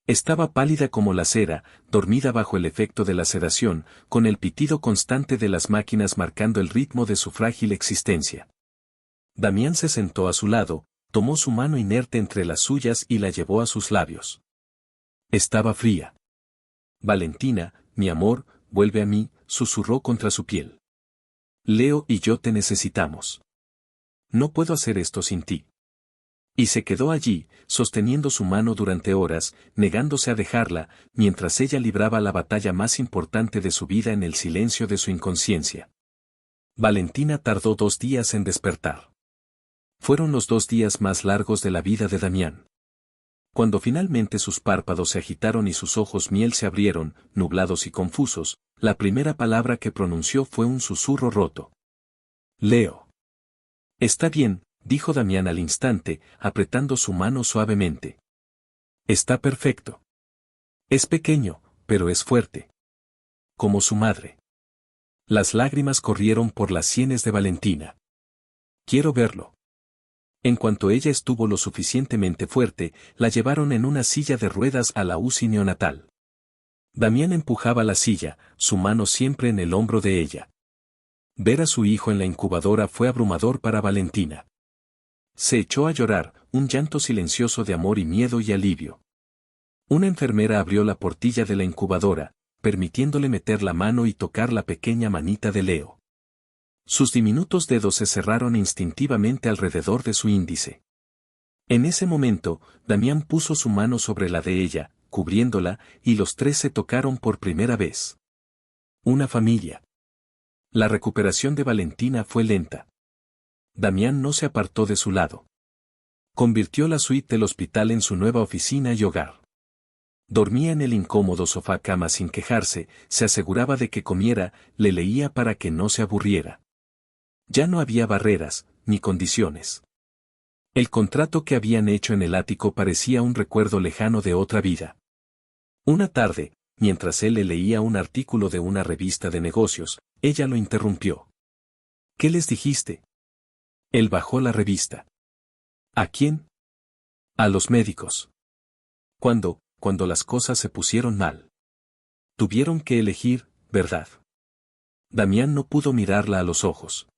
Estaba pálida como la cera, dormida bajo el efecto de la sedación, con el pitido constante de las máquinas marcando el ritmo de su frágil existencia. Damián se sentó a su lado, tomó su mano inerte entre las suyas y la llevó a sus labios. Estaba fría. Valentina, mi amor, vuelve a mí, susurró contra su piel. Leo y yo te necesitamos. No puedo hacer esto sin ti. Y se quedó allí, sosteniendo su mano durante horas, negándose a dejarla, mientras ella libraba la batalla más importante de su vida en el silencio de su inconsciencia. Valentina tardó 2 días en despertar. Fueron los 2 días más largos de la vida de Damián. Cuando finalmente sus párpados se agitaron y sus ojos miel se abrieron, nublados y confusos, la primera palabra que pronunció fue un susurro roto. Leo. Está bien, dijo Damián al instante, apretando su mano suavemente. Está perfecto. Es pequeño, pero es fuerte. Como su madre. Las lágrimas corrieron por las sienes de Valentina. Quiero verlo. En cuanto ella estuvo lo suficientemente fuerte, la llevaron en una silla de ruedas a la UCI neonatal. Damián empujaba la silla, su mano siempre en el hombro de ella. Ver a su hijo en la incubadora fue abrumador para Valentina. Se echó a llorar, un llanto silencioso de amor y miedo y alivio. Una enfermera abrió la portilla de la incubadora, permitiéndole meter la mano y tocar la pequeña manita de Leo. Sus diminutos dedos se cerraron instintivamente alrededor de su índice. En ese momento, Damián puso su mano sobre la de ella, cubriéndola, y los 3 se tocaron por primera vez. Una familia. La recuperación de Valentina fue lenta. Damián no se apartó de su lado. Convirtió la suite del hospital en su nueva oficina y hogar. Dormía en el incómodo sofá-cama sin quejarse, se aseguraba de que comiera, le leía para que no se aburriera. Ya no había barreras, ni condiciones. El contrato que habían hecho en el ático parecía un recuerdo lejano de otra vida. Una tarde, mientras él le leía un artículo de una revista de negocios, ella lo interrumpió. ¿Qué les dijiste? Él bajó la revista. ¿A quién? A los médicos. Cuando las cosas se pusieron mal. Tuvieron que elegir, ¿verdad? Damián no pudo mirarla a los ojos.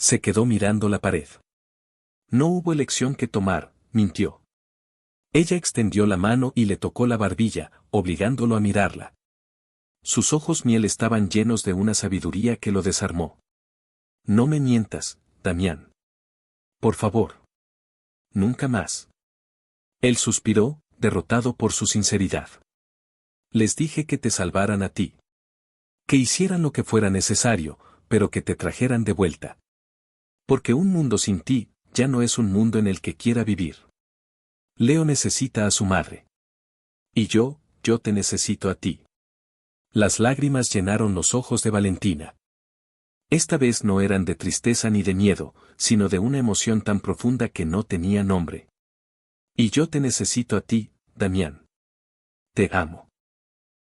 Se quedó mirando la pared. No hubo elección que tomar, mintió. Ella extendió la mano y le tocó la barbilla, obligándolo a mirarla. Sus ojos miel estaban llenos de una sabiduría que lo desarmó. No me mientas, Damián. Por favor. Nunca más. Él suspiró, derrotado por su sinceridad. Les dije que te salvaran a ti. Que hicieran lo que fuera necesario, pero que te trajeran de vuelta. Porque un mundo sin ti, ya no es un mundo en el que quiera vivir. Leo necesita a su madre. Y yo te necesito a ti. Las lágrimas llenaron los ojos de Valentina. Esta vez no eran de tristeza ni de miedo, sino de una emoción tan profunda que no tenía nombre. Y yo te necesito a ti, Damián. Te amo.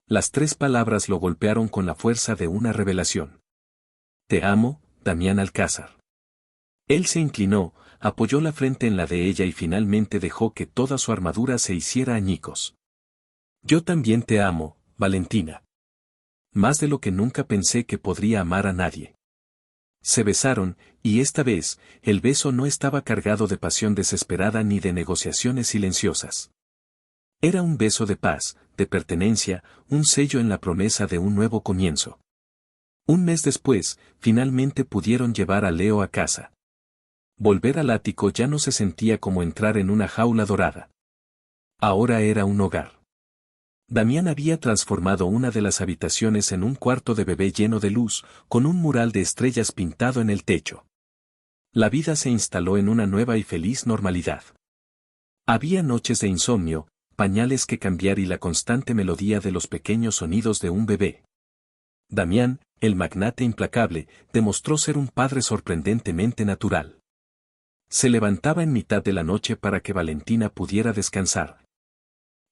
Las 3 palabras lo golpearon con la fuerza de una revelación. Te amo, Damián Alcázar. Él se inclinó, apoyó la frente en la de ella y finalmente dejó que toda su armadura se hiciera añicos. Yo también te amo, Valentina. Más de lo que nunca pensé que podría amar a nadie. Se besaron, y esta vez, el beso no estaba cargado de pasión desesperada ni de negociaciones silenciosas. Era un beso de paz, de pertenencia, un sello en la promesa de un nuevo comienzo. Un mes después, finalmente pudieron llevar a Leo a casa. Volver al ático ya no se sentía como entrar en una jaula dorada. Ahora era un hogar. Damián había transformado una de las habitaciones en un cuarto de bebé lleno de luz, con un mural de estrellas pintado en el techo. La vida se instaló en una nueva y feliz normalidad. Había noches de insomnio, pañales que cambiar y la constante melodía de los pequeños sonidos de un bebé. Damián, el magnate implacable, demostró ser un padre sorprendentemente natural. Se levantaba en mitad de la noche para que Valentina pudiera descansar.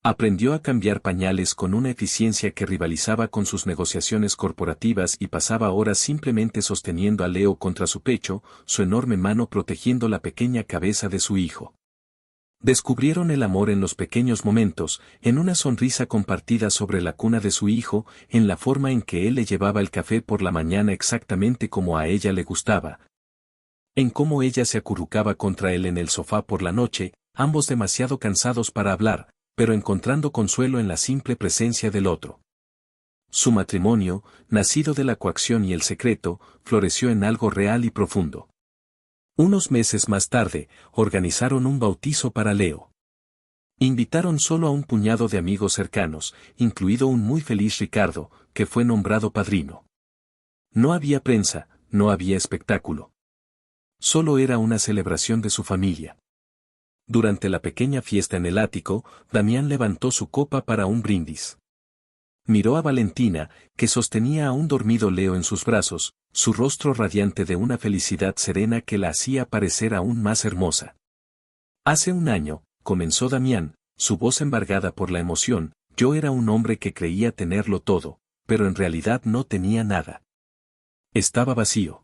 Aprendió a cambiar pañales con una eficiencia que rivalizaba con sus negociaciones corporativas y pasaba horas simplemente sosteniendo a Leo contra su pecho, su enorme mano protegiendo la pequeña cabeza de su hijo. Descubrieron el amor en los pequeños momentos, en una sonrisa compartida sobre la cuna de su hijo, en la forma en que él le llevaba el café por la mañana exactamente como a ella le gustaba, en cómo ella se acurrucaba contra él en el sofá por la noche, ambos demasiado cansados para hablar, pero encontrando consuelo en la simple presencia del otro. Su matrimonio, nacido de la coacción y el secreto, floreció en algo real y profundo. Unos meses más tarde, organizaron un bautizo para Leo. Invitaron solo a un puñado de amigos cercanos, incluido un muy feliz Ricardo, que fue nombrado padrino. No había prensa, no había espectáculo. Solo era una celebración de su familia. Durante la pequeña fiesta en el ático, Damián levantó su copa para un brindis. Miró a Valentina, que sostenía a un dormido Leo en sus brazos, su rostro radiante de una felicidad serena que la hacía parecer aún más hermosa. Hace un año, comenzó Damián, su voz embargada por la emoción, yo era un hombre que creía tenerlo todo, pero en realidad no tenía nada. Estaba vacío.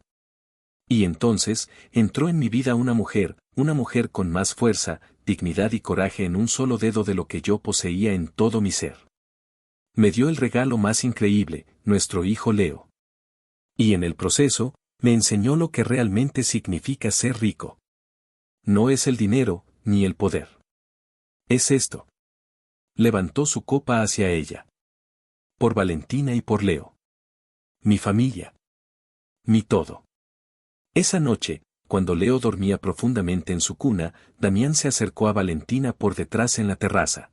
Y entonces, entró en mi vida una mujer con más fuerza, dignidad y coraje en un solo dedo de lo que yo poseía en todo mi ser. Me dio el regalo más increíble, nuestro hijo Leo. Y en el proceso, me enseñó lo que realmente significa ser rico. No es el dinero, ni el poder. Es esto. Levantó su copa hacia ella. Por Valentina y por Leo. Mi familia. Mi todo. Esa noche, cuando Leo dormía profundamente en su cuna, Damián se acercó a Valentina por detrás en la terraza.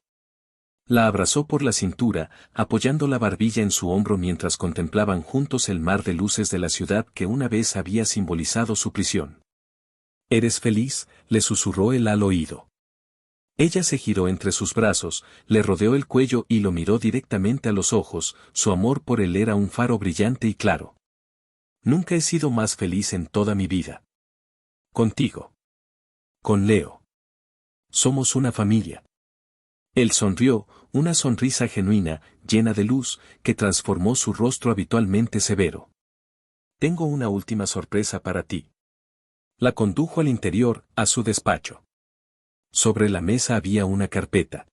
La abrazó por la cintura, apoyando la barbilla en su hombro mientras contemplaban juntos el mar de luces de la ciudad que una vez había simbolizado su prisión. ¿Eres feliz?, le susurró él al oído. Ella se giró entre sus brazos, le rodeó el cuello y lo miró directamente a los ojos, su amor por él era un faro brillante y claro. Nunca he sido más feliz en toda mi vida. Contigo. Con Leo. Somos una familia. Él sonrió, una sonrisa genuina, llena de luz, que transformó su rostro habitualmente severo. Tengo una última sorpresa para ti. La condujo al interior, a su despacho. Sobre la mesa había una carpeta.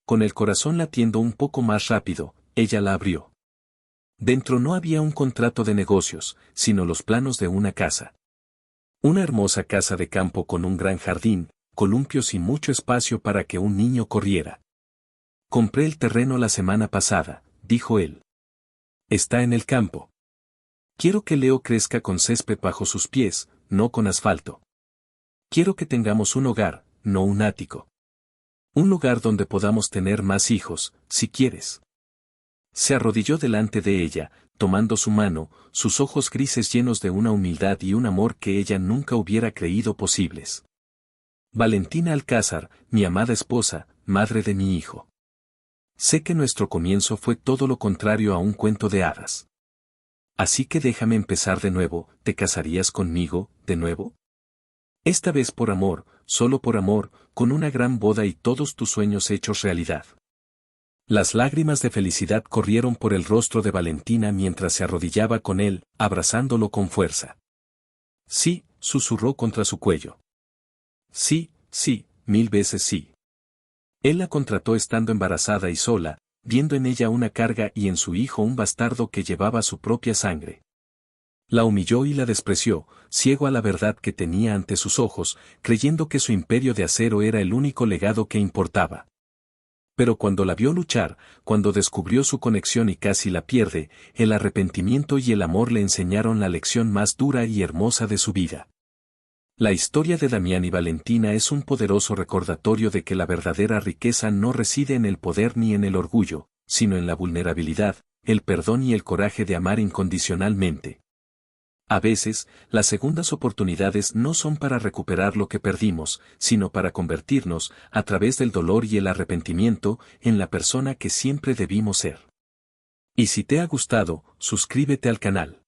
Con el corazón latiendo un poco más rápido, ella la abrió. Dentro no había un contrato de negocios, sino los planos de una casa. Una hermosa casa de campo con un gran jardín, columpios y mucho espacio para que un niño corriera. Compré el terreno la semana pasada, dijo él. Está en el campo. Quiero que Leo crezca con césped bajo sus pies, no con asfalto. Quiero que tengamos un hogar, no un ático. Un lugar donde podamos tener más hijos, si quieres. Se arrodilló delante de ella, tomando su mano, sus ojos grises llenos de una humildad y un amor que ella nunca hubiera creído posibles. Valentina Alcázar, mi amada esposa, madre de mi hijo. Sé que nuestro comienzo fue todo lo contrario a un cuento de hadas. Así que déjame empezar de nuevo, ¿te casarías conmigo, de nuevo? Esta vez por amor, solo por amor, con una gran boda y todos tus sueños hechos realidad. Las lágrimas de felicidad corrieron por el rostro de Valentina mientras se arrodillaba con él, abrazándolo con fuerza. Sí, susurró contra su cuello. Sí, sí, 1000 veces sí. Él la contrató estando embarazada y sola, viendo en ella una carga y en su hijo un bastardo que llevaba su propia sangre. La humilló y la despreció, ciego a la verdad que tenía ante sus ojos, creyendo que su imperio de acero era el único legado que importaba. Pero cuando la vio luchar, cuando descubrió su conexión y casi la pierde, el arrepentimiento y el amor le enseñaron la lección más dura y hermosa de su vida. La historia de Damián y Valentina es un poderoso recordatorio de que la verdadera riqueza no reside en el poder ni en el orgullo, sino en la vulnerabilidad, el perdón y el coraje de amar incondicionalmente. A veces, las segundas oportunidades no son para recuperar lo que perdimos, sino para convertirnos, a través del dolor y el arrepentimiento, en la persona que siempre debimos ser. Y si te ha gustado, suscríbete al canal.